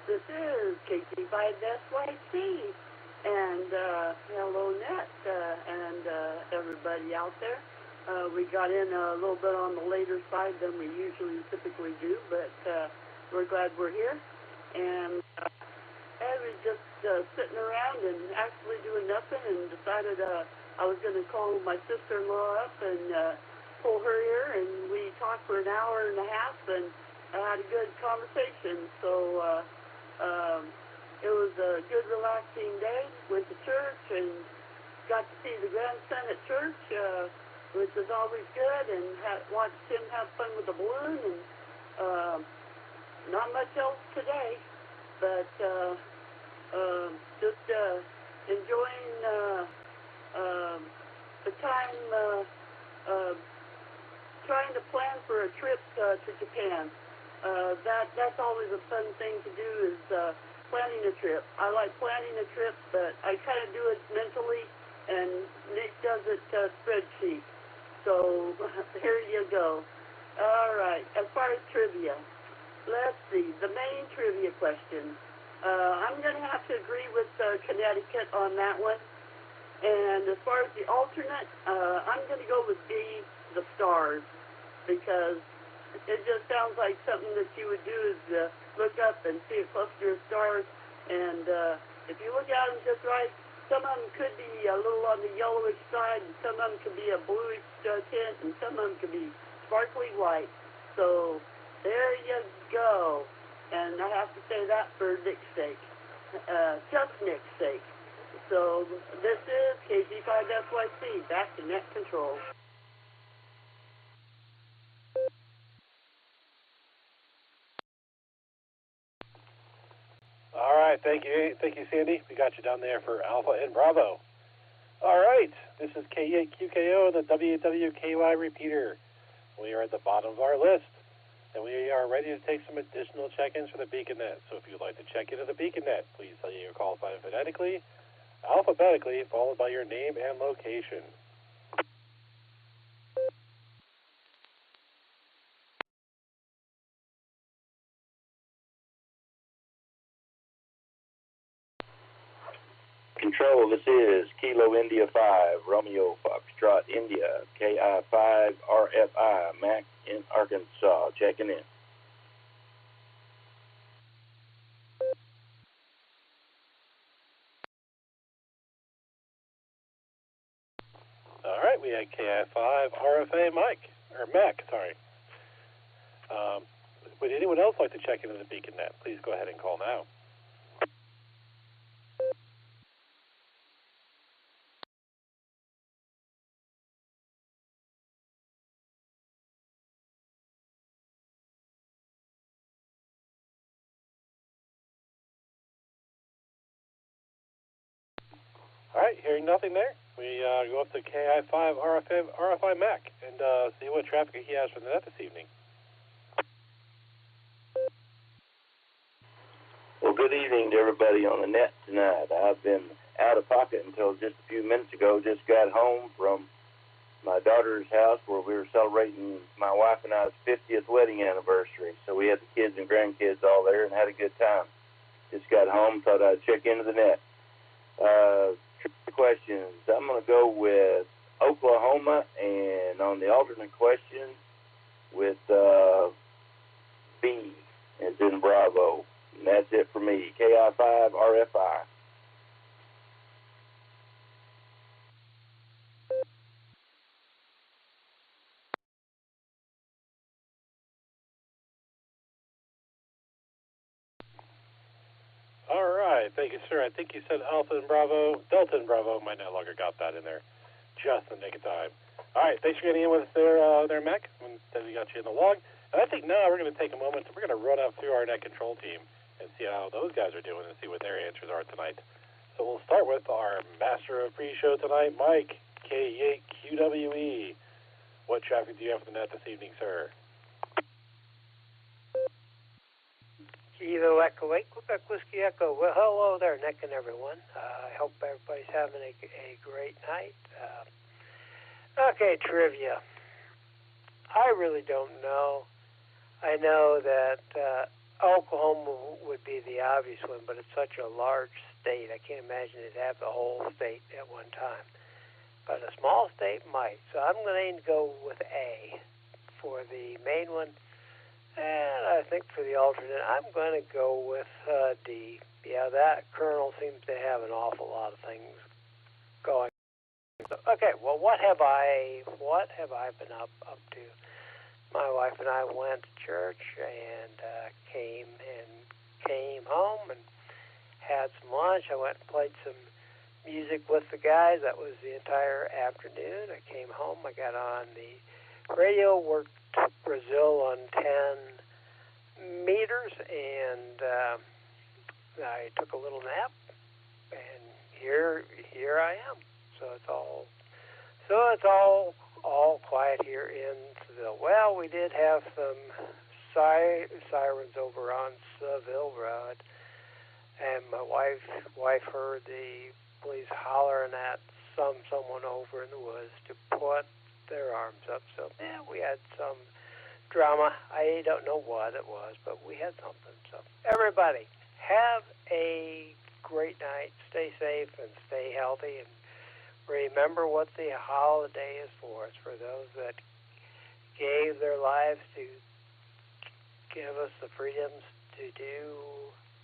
This is KG5SYC, and hello, Net, and everybody out there. We got in a little bit on the later side than we typically do, but we're glad we're here. And I was just sitting around and actually doing nothing, and decided I was going to call my sister-in-law up and pull her here, and we talked for an hour and a half, and I had a good conversation. So it was a good, relaxing day. Went to church and got to see the grandson at church, which is always good, and watched him have fun with the balloon, and not much else today, but just enjoying the time, trying to plan for a trip to Japan. That's always a fun thing to do, is planning a trip. I like planning a trip, but I kind of do it mentally, and Nick does it spreadsheet. So here you go. All right, as far as trivia, let's see, the main trivia question. I'm going to have to agree with Connecticut on that one. And as far as the alternate, I'm going to go with B, the stars, because it just sounds like something that you would do is look up and see a cluster of stars. And if you look at them just right, some of them could be a little on the yellowish side, and some of them could be a bluish tint, and some of them could be sparkly white. So there you go. And I have to say that for Nick's sake, just Nick's sake. So this is KG5SYC, back to net control. All right, thank you, Sandy. We got you down there for Alpha and Bravo. All right, this is K8QKO, the WWKY repeater. We are at the bottom of our list, and we are ready to take some additional check-ins for the BeaconNet. So if you'd like to check into the BeaconNet, please tell you your call sign phonetically, alphabetically, followed by your name and location. Control, this is Kilo India 5, Romeo Foxtrot India, KI5 RFI, Mac in Arkansas, checking in. All right, we had KI5 RFA Mac, sorry. Would anyone else like to check into the BeaconNet? Please go ahead and call now. All right, hearing nothing there, we go up to KI5 RFI Mac and see what traffic he has for the net this evening. good evening to everybody on the net tonight. I've been out of pocket until just a few minutes ago. Just got home from my daughter's house where we were celebrating my wife and I's 50th wedding anniversary. So we had the kids and grandkids all there and had a good time. Just got home, thought I'd check into the net. Questions. I'm going to go with Oklahoma, and on the alternate question with B as in Bravo. And that's it for me. KI5 RFI. All right, thank you, sir. I think you said Alpha and Bravo. Delta and Bravo might no longer got that in there. Just in the nick of time. All right, thanks for getting in with us there, Mac. We got you in the log. And I think now we're going to take a moment. We're going to run up through our net control team and see how those guys are doing and see what their answers are tonight. So we'll start with our master of pre-show tonight, Mike, K8QWE. What traffic do you have for the net this evening, sir? Kilo Echo 8, Quebec Whiskey Echo. Well, hello there, Nick and everyone. I hope everybody's having a great night. Okay, trivia. I really don't know. I know that Oklahoma would be the obvious one, but it's such a large state. I can't imagine it'd have the whole state at one time. But a small state might. So I'm going to go with A for the main one. And I think for the alternate, I'm going to go with D. Yeah, that colonel seems to have an awful lot of things going. Okay, well, what have I been up to? My wife and I went to church and came home and had some lunch. I went and played some music with the guys. That was the entire afternoon. I came home. I got on the radio, worked Brazil on 10 meters, and I took a little nap, and here I am. So it's all quiet here in Seville. Well, we did have some sirens over on Seville Road, and my wife heard the police hollering at someone over in the woods to put their arms up. So, yeah, we had some drama. I don't know what it was, but we had something. So, everybody, have a great night. Stay safe and stay healthy. And remember what the holiday is for. It's for those that gave their lives to give us the freedoms to do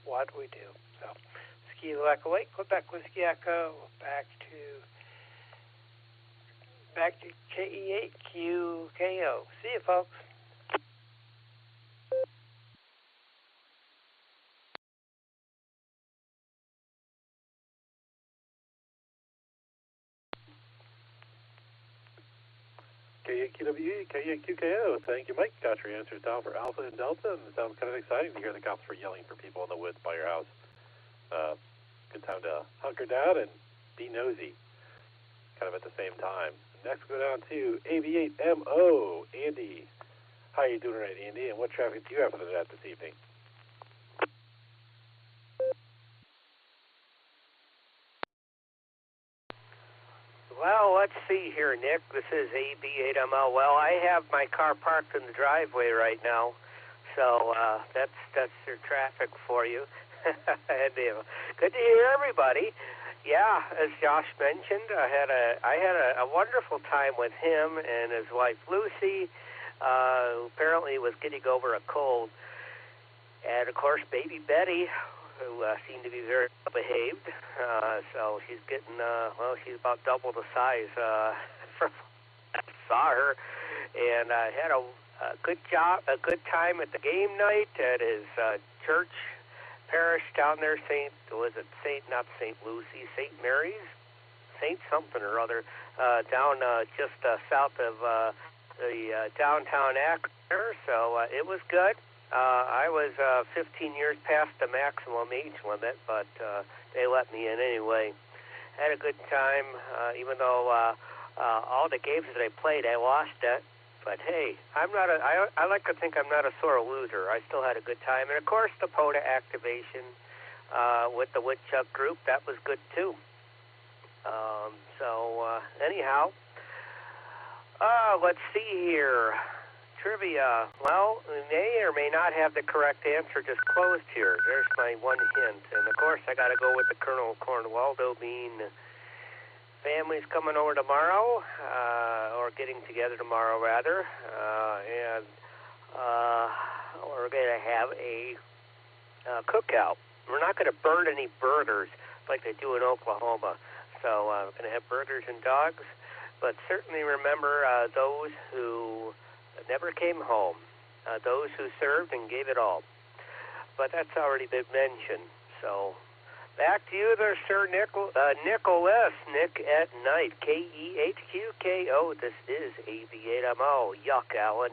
what we do. So, Kilo Echo 8, Quebec Whiskey Echo, back to KE8QKO. See you, folks. KE8QWE, KE8QKO. Thank you, Mike. Got your answers down for Alpha and Delta, and it sounds kind of exciting to hear the cops were yelling for people in the woods by your house. Good time to hunker down and be nosy, kind of at the same time. Next, we go down to AV8MO, Andy. How are you doing tonight, Andy? And what traffic do you have for the net this evening? Well, let's see here, Nick. This is AB8ML. Well, I have my car parked in the driveway right now, so that's your traffic for you. And, good to hear everybody. Yeah, as Josh mentioned, I had a wonderful time with him and his wife Lucy, who apparently was getting over a cold, and of course baby Betty, who seemed to be very well behaved. So she's getting she's about double the size from I saw her, and I had a good time at the game night at his church parish down there, St. Lucy, St. Mary's, St. something or other, down just south of the downtown Akron there. So it was good. I was 15 years past the maximum age limit, but they let me in anyway. Had a good time, even though all the games that I played, I lost it. But hey, I like to think I'm not a sore loser. I still had a good time. And of course, the POTA activation with the Woodchuck group. That was good too. Anyhow, let's see here. Trivia. Well, we may or may not have the correct answer just closed here. There's my one hint. And, of course, I got to go with the Colonel Cornwaldo bean. Family's coming over tomorrow, or getting together tomorrow, rather. And we're going to have a cookout. We're not going to burn any burgers like they do in Oklahoma. So we're going to have burgers and dogs. But certainly remember those who never came home, those who served and gave it all. But that's already been mentioned. So back to you there, Sir Nicholas, Nick at Nite, KEHQKO. This is AV8MO. Yuck, Alan.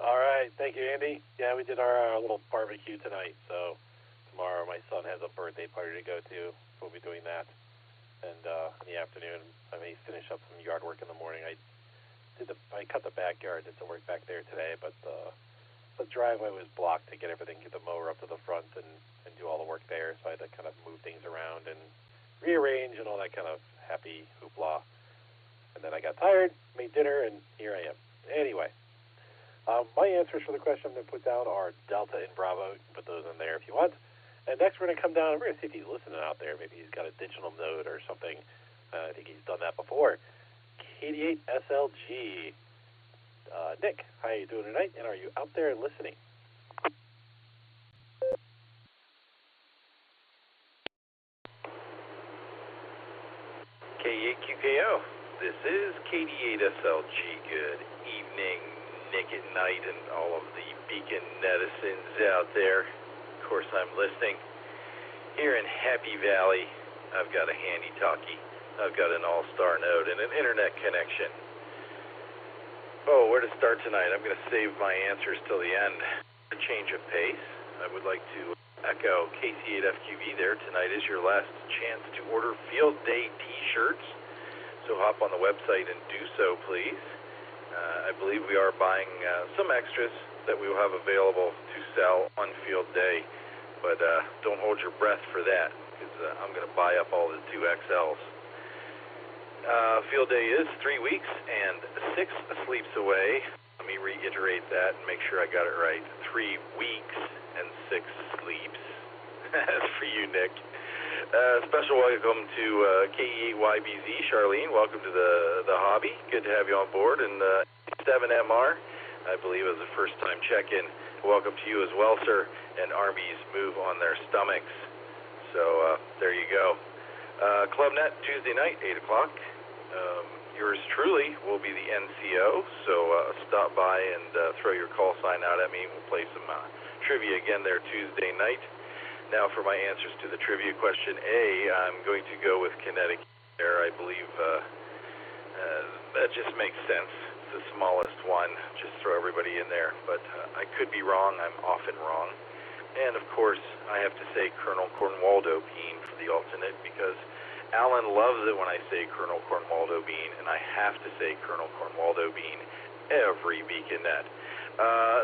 All right, thank you, Andy. Yeah, we did our little barbecue tonight, so tomorrow my son has a birthday party to go to. We'll be doing that. And in the afternoon, I may finish up some yard work in the morning. I cut the backyard, did some work back there today, but the driveway was blocked to get the mower up to the front and do all the work there, so I had to kind of move things around and rearrange and all that kind of happy hoopla. And then I got tired, made dinner, and here I am. Anyway. My answers for the question I'm going to put down are Delta and Bravo. You can put those in there if you want. And next we're going to come down, and we're going to see if he's listening out there. Maybe he's got a digital node or something. I think he's done that before. KD8 SLG. Nick, how are you doing tonight? And are you out there listening? KEHQKO. This is KD8 SLG. Good evening, Nick at Night, and all of the Beacon netizens out there. Of course, I'm listening. Here in Happy Valley, I've got a handy talkie. I've got an all-star node and an internet connection. Oh, where to start tonight? I'm going to save my answers till the end. A change of pace. I would like to echo KC8FQV there. Tonight is your last chance to order Field Day T-shirts. So hop on the website and do so, please. I believe we are buying some extras that we will have available to sell on Field Day, but don't hold your breath for that, because I'm going to buy up all the 2XLs. Field Day is 3 weeks and 6 sleeps away. Let me reiterate that and make sure I got it right. 3 weeks and 6 sleeps. That's for you, Nick. Special welcome to KE8YBZ, Charlene. Welcome to the hobby. Good to have you on board. And 7MR, I believe, is a first-time check-in. Welcome to you as well, sir. And Armies move on their stomachs. So there you go. ClubNet Tuesday night, 8 o'clock. Yours truly will be the NCO. So stop by and throw your call sign out at me. We'll play some trivia again there Tuesday night. Now for my answers to the trivia question A, I'm going to go with Connecticut there. I believe that just makes sense. It's the smallest one. Just throw everybody in there. But I could be wrong. I'm often wrong. And, of course, I have to say Colonel Cornwaldo Bean for the alternate, because Alan loves it when I say Colonel Cornwaldo Bean, and I have to say Colonel Cornwaldo Bean every Beacon Net.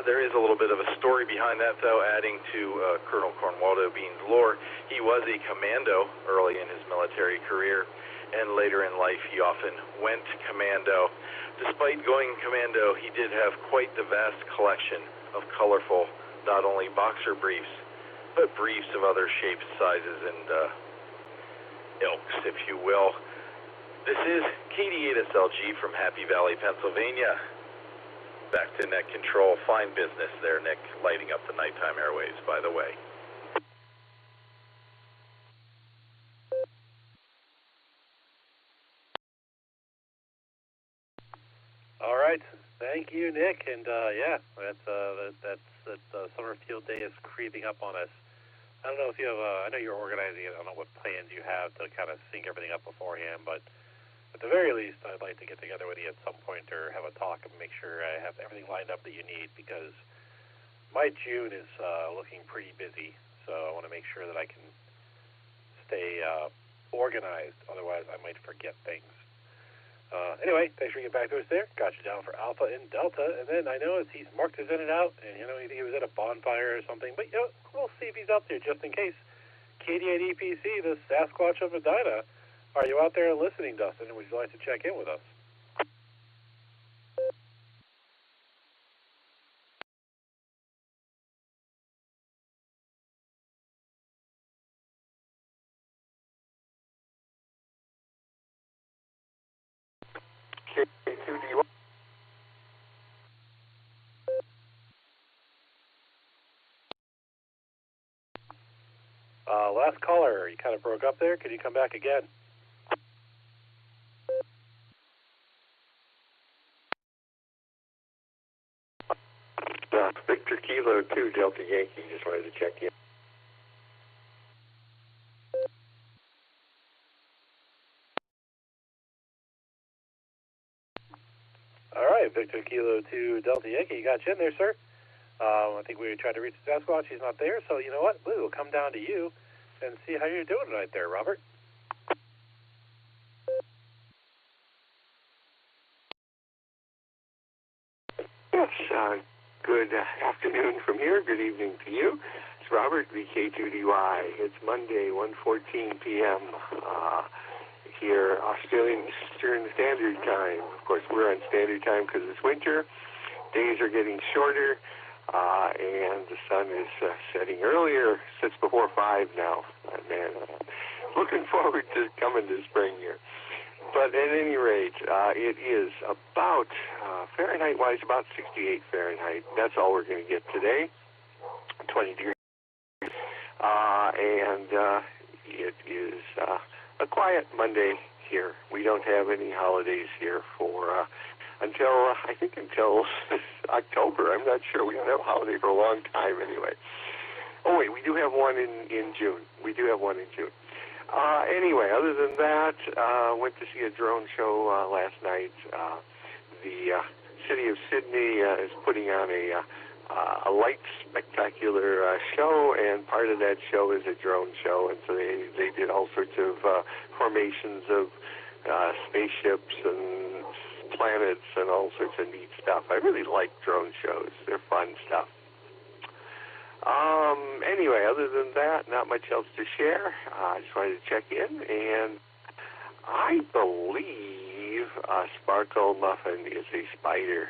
There is a little bit of a story behind that, though, adding to Colonel Cornwaldo Bean's lore. He was a commando early in his military career, and later in life he often went commando. Despite going commando, he did have quite the vast collection of colorful, not only boxer briefs, but briefs of other shapes, sizes, and ilks, if you will. This is KD8SLG from Happy Valley, Pennsylvania. Back to net control. Fine business there, Nick, lighting up the nighttime airwaves, by the way. All right, thank you, Nick. And yeah, that's summer field day is creeping up on us. I don't know if you have. I know you're organizing it. I don't know what plans you have to kind of sync everything up beforehand, but at the very least, I'd like to get together with you at some point or have a talk and make sure I have everything lined up that you need, because my June is looking pretty busy. So I want to make sure that I can stay organized. Otherwise, I might forget things. Anyway, thanks for getting back to us there. Got you down for Alpha and Delta, and then I know he's marked his in and out, and you think he was at a bonfire or something, but we'll see if he's out there just in case. KD8 EPC, the Sasquatch of Medina. Are you out there listening, Dustin, and would you like to check in with us? K2DY. Last caller, you kind of broke up there. Could you come back again? Victor Kilo 2, Delta Yankee. Just wanted to check in. All right, Victor Kilo 2, Delta Yankee. You got you in there, sir. I think we tried to reach the Sasquatch. He's not there, so you know what? We'll come down to you and see how you're doing tonight there, Robert. Yes, good afternoon from here. Good evening to you. It's Robert, VK2DY. It's Monday, 1:14 p.m. Here, Australian Eastern Standard Time. Of course, we're on Standard Time because it's winter. Days are getting shorter, and the sun is setting earlier. Sits before 5 now. Man, looking forward to coming to spring here. But at any rate, it is about, Fahrenheit-wise, about 68 Fahrenheit. That's all we're going to get today, 20 degrees. And it is a quiet Monday here. We don't have any holidays here for until October. I'm not sure. We don't have a holiday for a long time anyway. Oh, wait, we do have one in June. We do have one in June. Anyway, other than that, went to see a drone show last night. The city of Sydney is putting on a light spectacular show, and part of that show is a drone show, and so they did all sorts of formations of spaceships and planets and all sorts of neat stuff. I really like drone shows. They're fun stuff. Anyway, other than that, not much else to share. I just wanted to check in, and I believe Sparkle Muffin is a spider.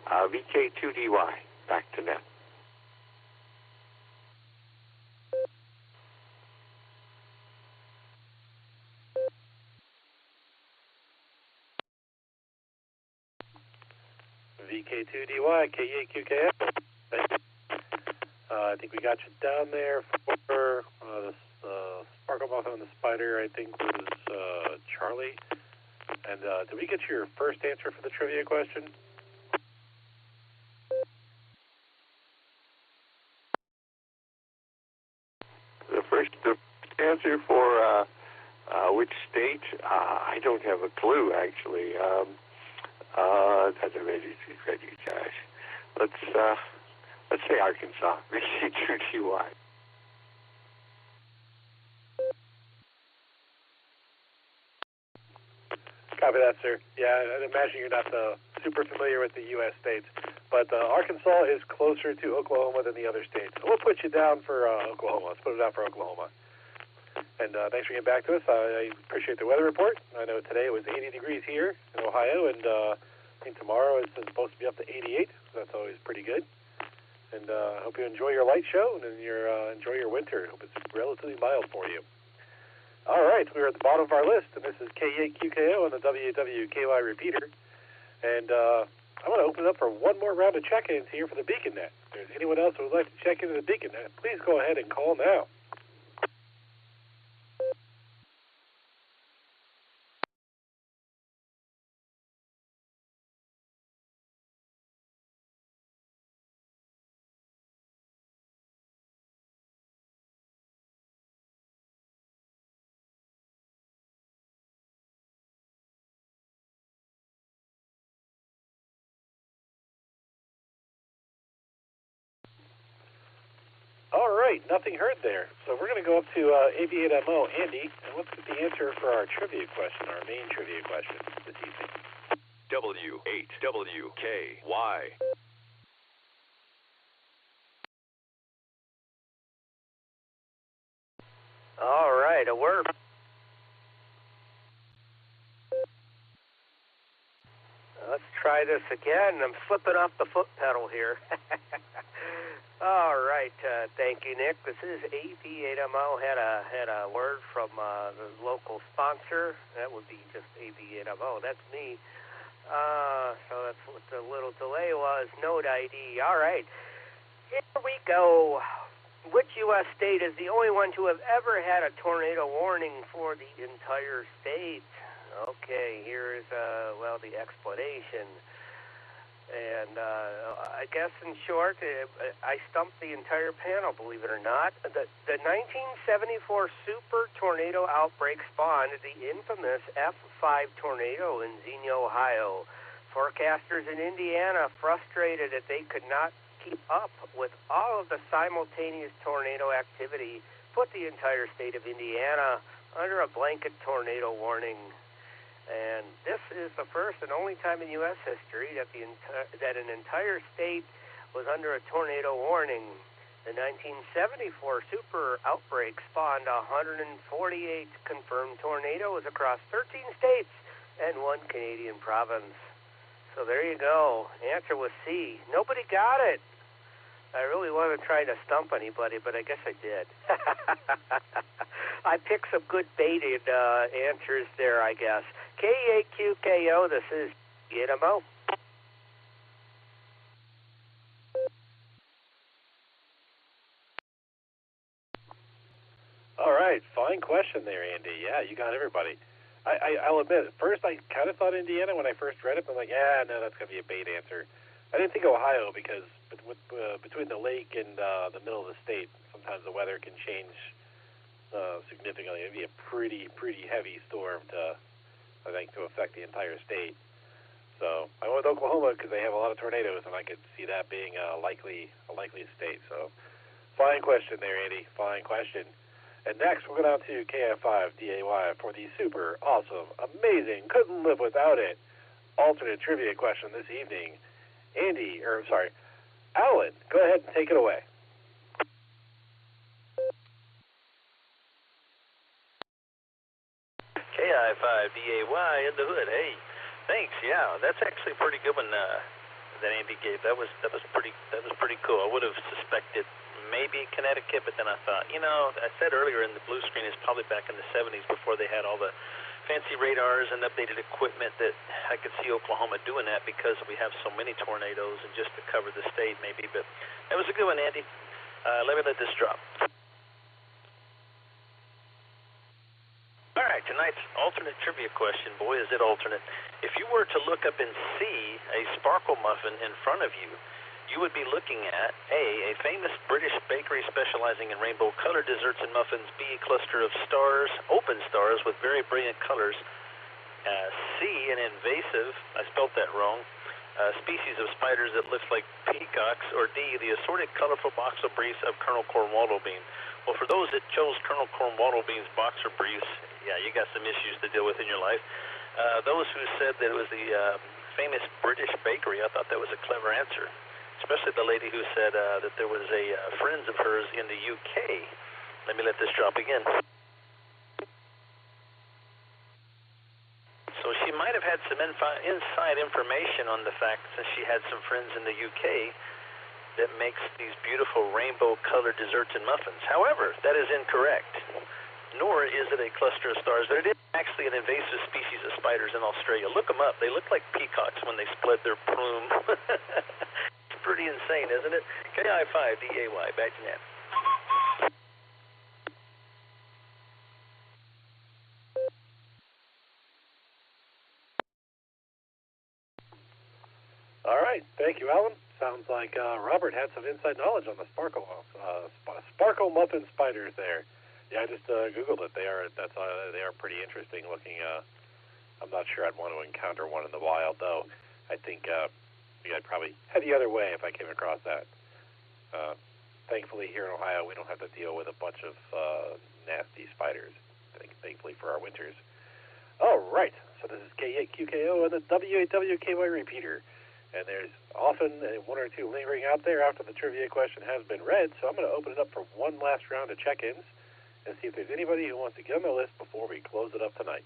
VK2DY, back to net. VK2DY, K8QKF. I think we got you down there for the Sparkle Muffin and the Spider, I think was Charlie. And did we get your first answer for the trivia question? The first answer for which state? I don't have a clue, actually. That's a Reggie Josh. Let's say Arkansas. VK2DY. Copy that, sir. Yeah, I'd imagine you're not super familiar with the U.S. states, but Arkansas is closer to Oklahoma than the other states. So we'll put you down for Oklahoma. Let's put it down for Oklahoma. And thanks for getting back to us. I appreciate the weather report. I know today it was 80 degrees here in Ohio, and I think tomorrow it's supposed to be up to 88, so that's always pretty good. And I hope you enjoy your light show and enjoy your winter. I hope it's relatively mild for you. All right, we're at the bottom of our list, and this is K8QKO on the WWKY repeater. And I'm going to open it up for one more round of check-ins here for the BeaconNet. If there's anyone else who would like to check into the BeaconNet, please go ahead and call now. All right, nothing heard there. So we're going to go up to AV8MO, Andy, and let's get the answer for our trivia question, our main trivia question this evening. W8WKY. All right, a word. Let's try this again. I'm slipping off the foot pedal here. All right, thank you, Nick. This is AV8MO. Had a word from the local sponsor. That would be just AV8MO. That's me. So that's what the little delay was. Node ID. All right, here we go. Which U.S. state is the only one to have ever had a tornado warning for the entire state? Okay, here's, the explanation. And I guess in short, I stumped the entire panel, believe it or not. The 1974 super tornado outbreak spawned the infamous F5 tornado in Xenia, Ohio. Forecasters in Indiana, frustrated that they could not keep up with all of the simultaneous tornado activity, put the entire state of Indiana under a blanket tornado warning. And this is the first and only time in U.S. history that that an entire state was under a tornado warning. The 1974 super outbreak spawned 148 confirmed tornadoes across 13 states and 1 Canadian province. So there you go. Answer was C. Nobody got it. I really wasn't trying to stump anybody, but I guess I did. I picked some good baited answers there, I guess. KAQKO, this is AV8MO. All right, fine question there, Andy. Yeah, you got everybody. I'll admit, at first I kind of thought Indiana when I first read it, but I'm like, no, that's going to be a bait answer. I didn't think Ohio because between the lake and the middle of the state, sometimes the weather can change significantly. It'd be a pretty heavy storm to affect the entire state. So I went with Oklahoma because they have a lot of tornadoes, and I could see that being a likely state. So fine question there, Andy. Fine question. And next, we'll go down to KF5DAY for the super awesome, amazing, couldn't live without it alternate trivia question this evening. Alan, go ahead and take it away. KI5DAY in the hood. Hey, thanks. Yeah, that's actually a pretty good one that Andy gave. That was pretty cool. I would have suspected maybe Connecticut, but then I thought, I said earlier in the blue screen is probably back in the 70s before they had all the fancy radars and updated equipment that I could see Oklahoma doing that because we have so many tornadoes and just to cover the state maybe. But that was a good one, Andy. Let me let this drop. All right, tonight's alternate trivia question. Boy, is it alternate. If you were to look up and see a sparkle muffin in front of you, you would be looking at A, a famous British bakery specializing in rainbow-colored desserts and muffins, B, a cluster of stars, open stars with very brilliant colors, C, an invasive, I spelled that wrong, species of spiders that looks like peacocks, or D, the assorted colorful boxer briefs of Colonel Cornwallis Bean. Well, for those that chose Colonel Cornwallis Bean's boxer briefs, yeah, you got some issues to deal with in your life. Those who said that it was the famous British bakery, I thought that was a clever answer. Especially the lady who said that there was a friend of hers in the UK. Let me let this drop again. So she might have had some inside information on the fact that she had some friends in the UK that makes these beautiful rainbow-colored desserts and muffins. However, that is incorrect. Nor is it a cluster of stars. But it is actually an invasive species of spiders in Australia. Look them up. They look like peacocks when they spread their plume. Pretty insane, isn't it? KI5DAY, back to net. All right, thank you, Alan. Sounds like Robert had some inside knowledge on the sparkle muffin spiders there. Yeah, I just Googled it. They are pretty interesting looking. I'm not sure I'd want to encounter one in the wild, though. I think I'd probably head the other way if I came across that. thankfully here in Ohio we don't have to deal with a bunch of nasty spiders, thankfully for our winters. All right, so this is K8QKO and the W8WKY repeater. And there's often one or two lingering out there after the trivia question has been read, so I'm going to open it up for one last round of check-ins and see if there's anybody who wants to get on the list before we close it up tonight.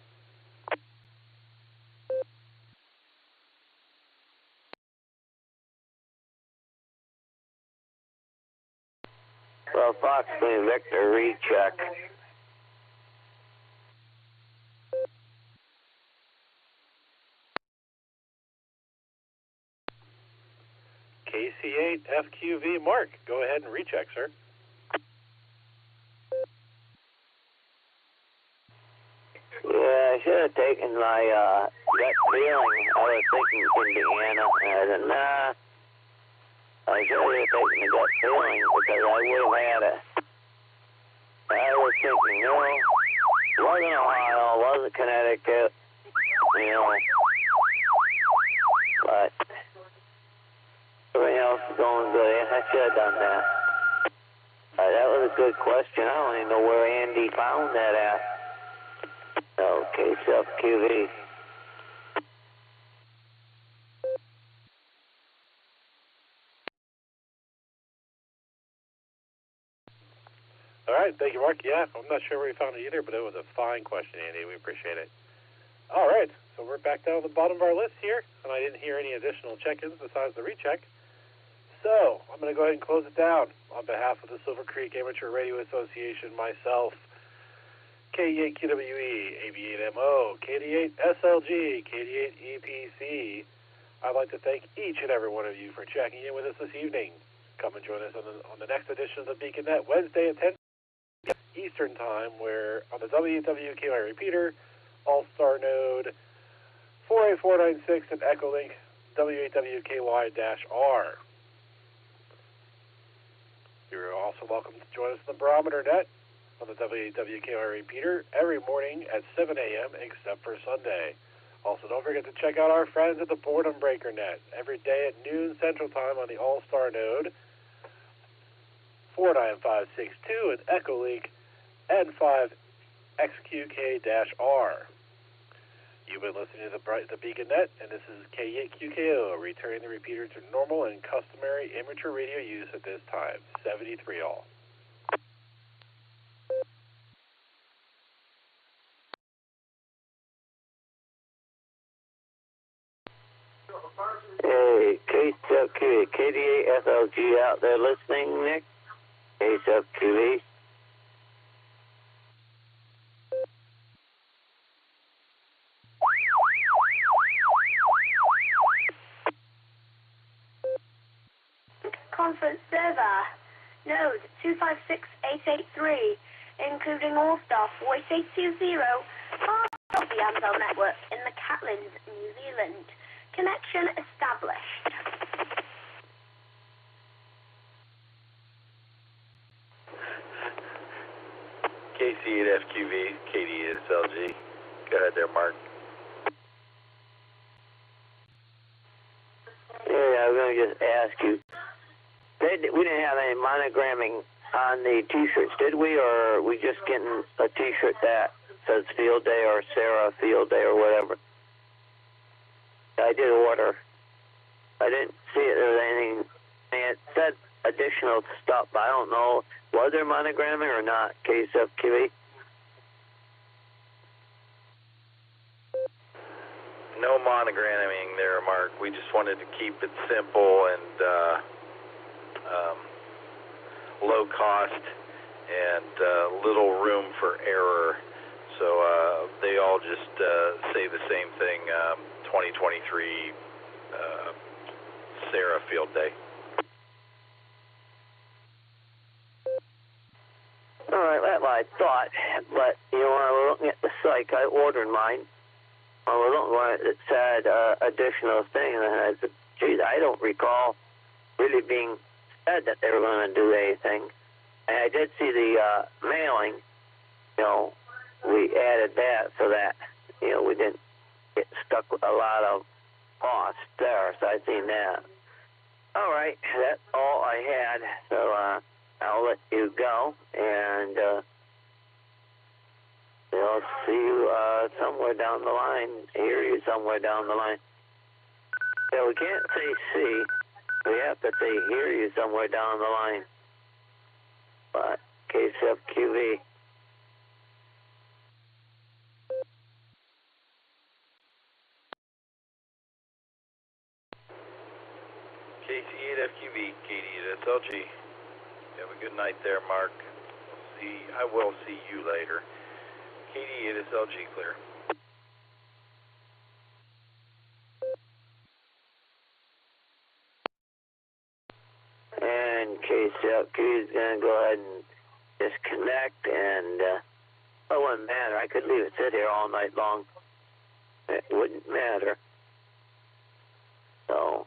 Well, Fox Queen Victor, recheck. KC8FQV Mark, go ahead and recheck, sir. Yeah, I should have taken my gut feeling. I was thinking Indiana. I said, nah. I should have taken the gut feeling because I would have had it. I was thinking, no, it wasn't Ohio, it wasn't Connecticut, you know. But everything else is going good. I should have done that. That was a good question. I don't even know where Andy found that at. Okay, self-QV. All right, thank you, Mark. Yeah, I'm not sure where you found it either, but it was a fine question, Andy. We appreciate it. All right, so we're back down at the bottom of our list here, and I didn't hear any additional check-ins besides the recheck. So I'm going to go ahead and close it down. On behalf of the Silver Creek Amateur Radio Association, myself, KD8QWE, AB8MO, KD8SLG, KD8EPC, I'd like to thank each and every one of you for checking in with us this evening. Come and join us on the next edition of the Beacon Net, Wednesday at 10 Eastern Time, where on the WWKY repeater, All-Star Node 48496 and Echolink W8WKY-R. You're also welcome to join us on the Barometer Net on the WWKR repeater every morning at 7 a.m. except for Sunday. Also, don't forget to check out our friends at the Boredom Breaker Net every day at noon Central Time on the All-Star Node 49562 and Echolink N5XQK-R. You've been listening to the Beacon Net, and this is K8QKO, returning the repeater to normal and customary amateur radio use at this time. 73 all. Hey, KD8FLG out there listening, Nick? KSFQV. Conference server, node 256883, including all staff, voice 820, part of the Amtel network in the Catlins, New Zealand. Connection established. KC8FQV, KD8SLG. Go ahead there, Mark. Yeah, I was going to just ask you. We didn't have any monogramming on the T-shirts, did we? Or are we just getting a T-shirt that says Field Day or SARA Field Day or whatever? I did order. I didn't see it. There was anything. I mean, it said additional stuff, but I don't know. Was there monogramming or not? KSFQV? No monogramming there, Mark. We just wanted to keep it simple and low cost and little room for error. So they all just say the same thing, 2023 SARA Field Day. All right, that's what I thought. But, you know, when I was looking at the site, I ordered mine. I was looking at it, said additional thing, and I said, geez, I don't recall really being said that they were going to do anything. And I did see the mailing, you know, we added that so that, you know, we didn't get stuck with a lot of costs there, so I've seen that. All right, that's all I had. So I'll let you go, and they'll see you somewhere down the line, hear you somewhere down the line. Yeah, we can't say see. We have to say hear you somewhere down the line. But KCFQV. KT8FQV, KT8SLG. Have a good night there, Mark. I will see you later. KT8SLG clear. And KCFQ is going to go ahead and disconnect, and it wouldn't matter. I could leave it sit here all night long. It wouldn't matter. So,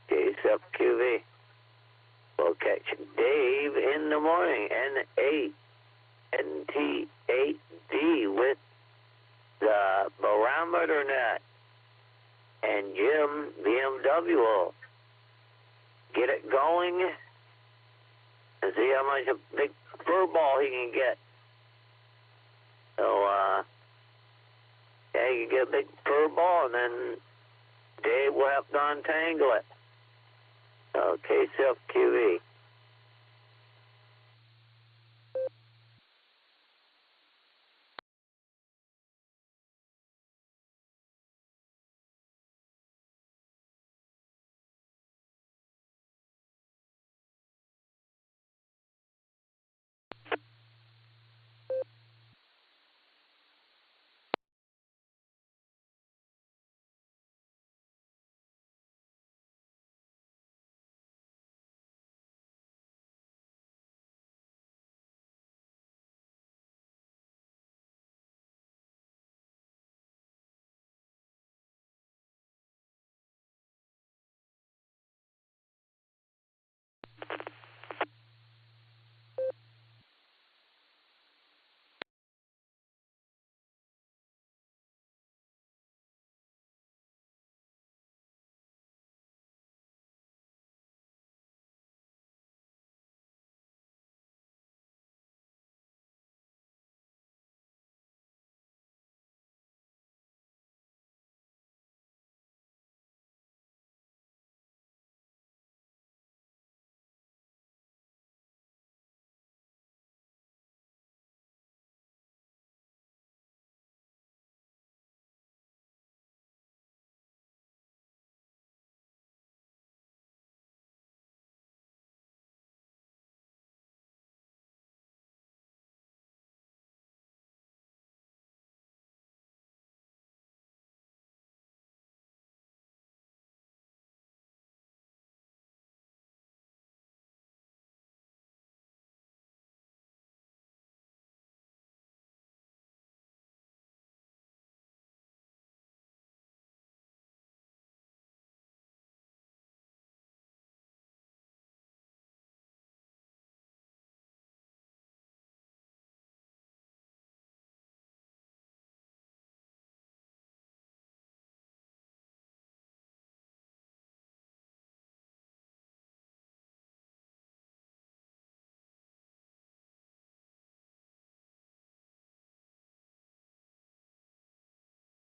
KCFQV. We'll catch Dave in the morning, N8NT8D with the barometer net, and Jim BMW will get it going and see how much a big fur ball he can get. So, yeah, you can get a big fur ball, and then Dave will have to untangle it. So, KCFQV.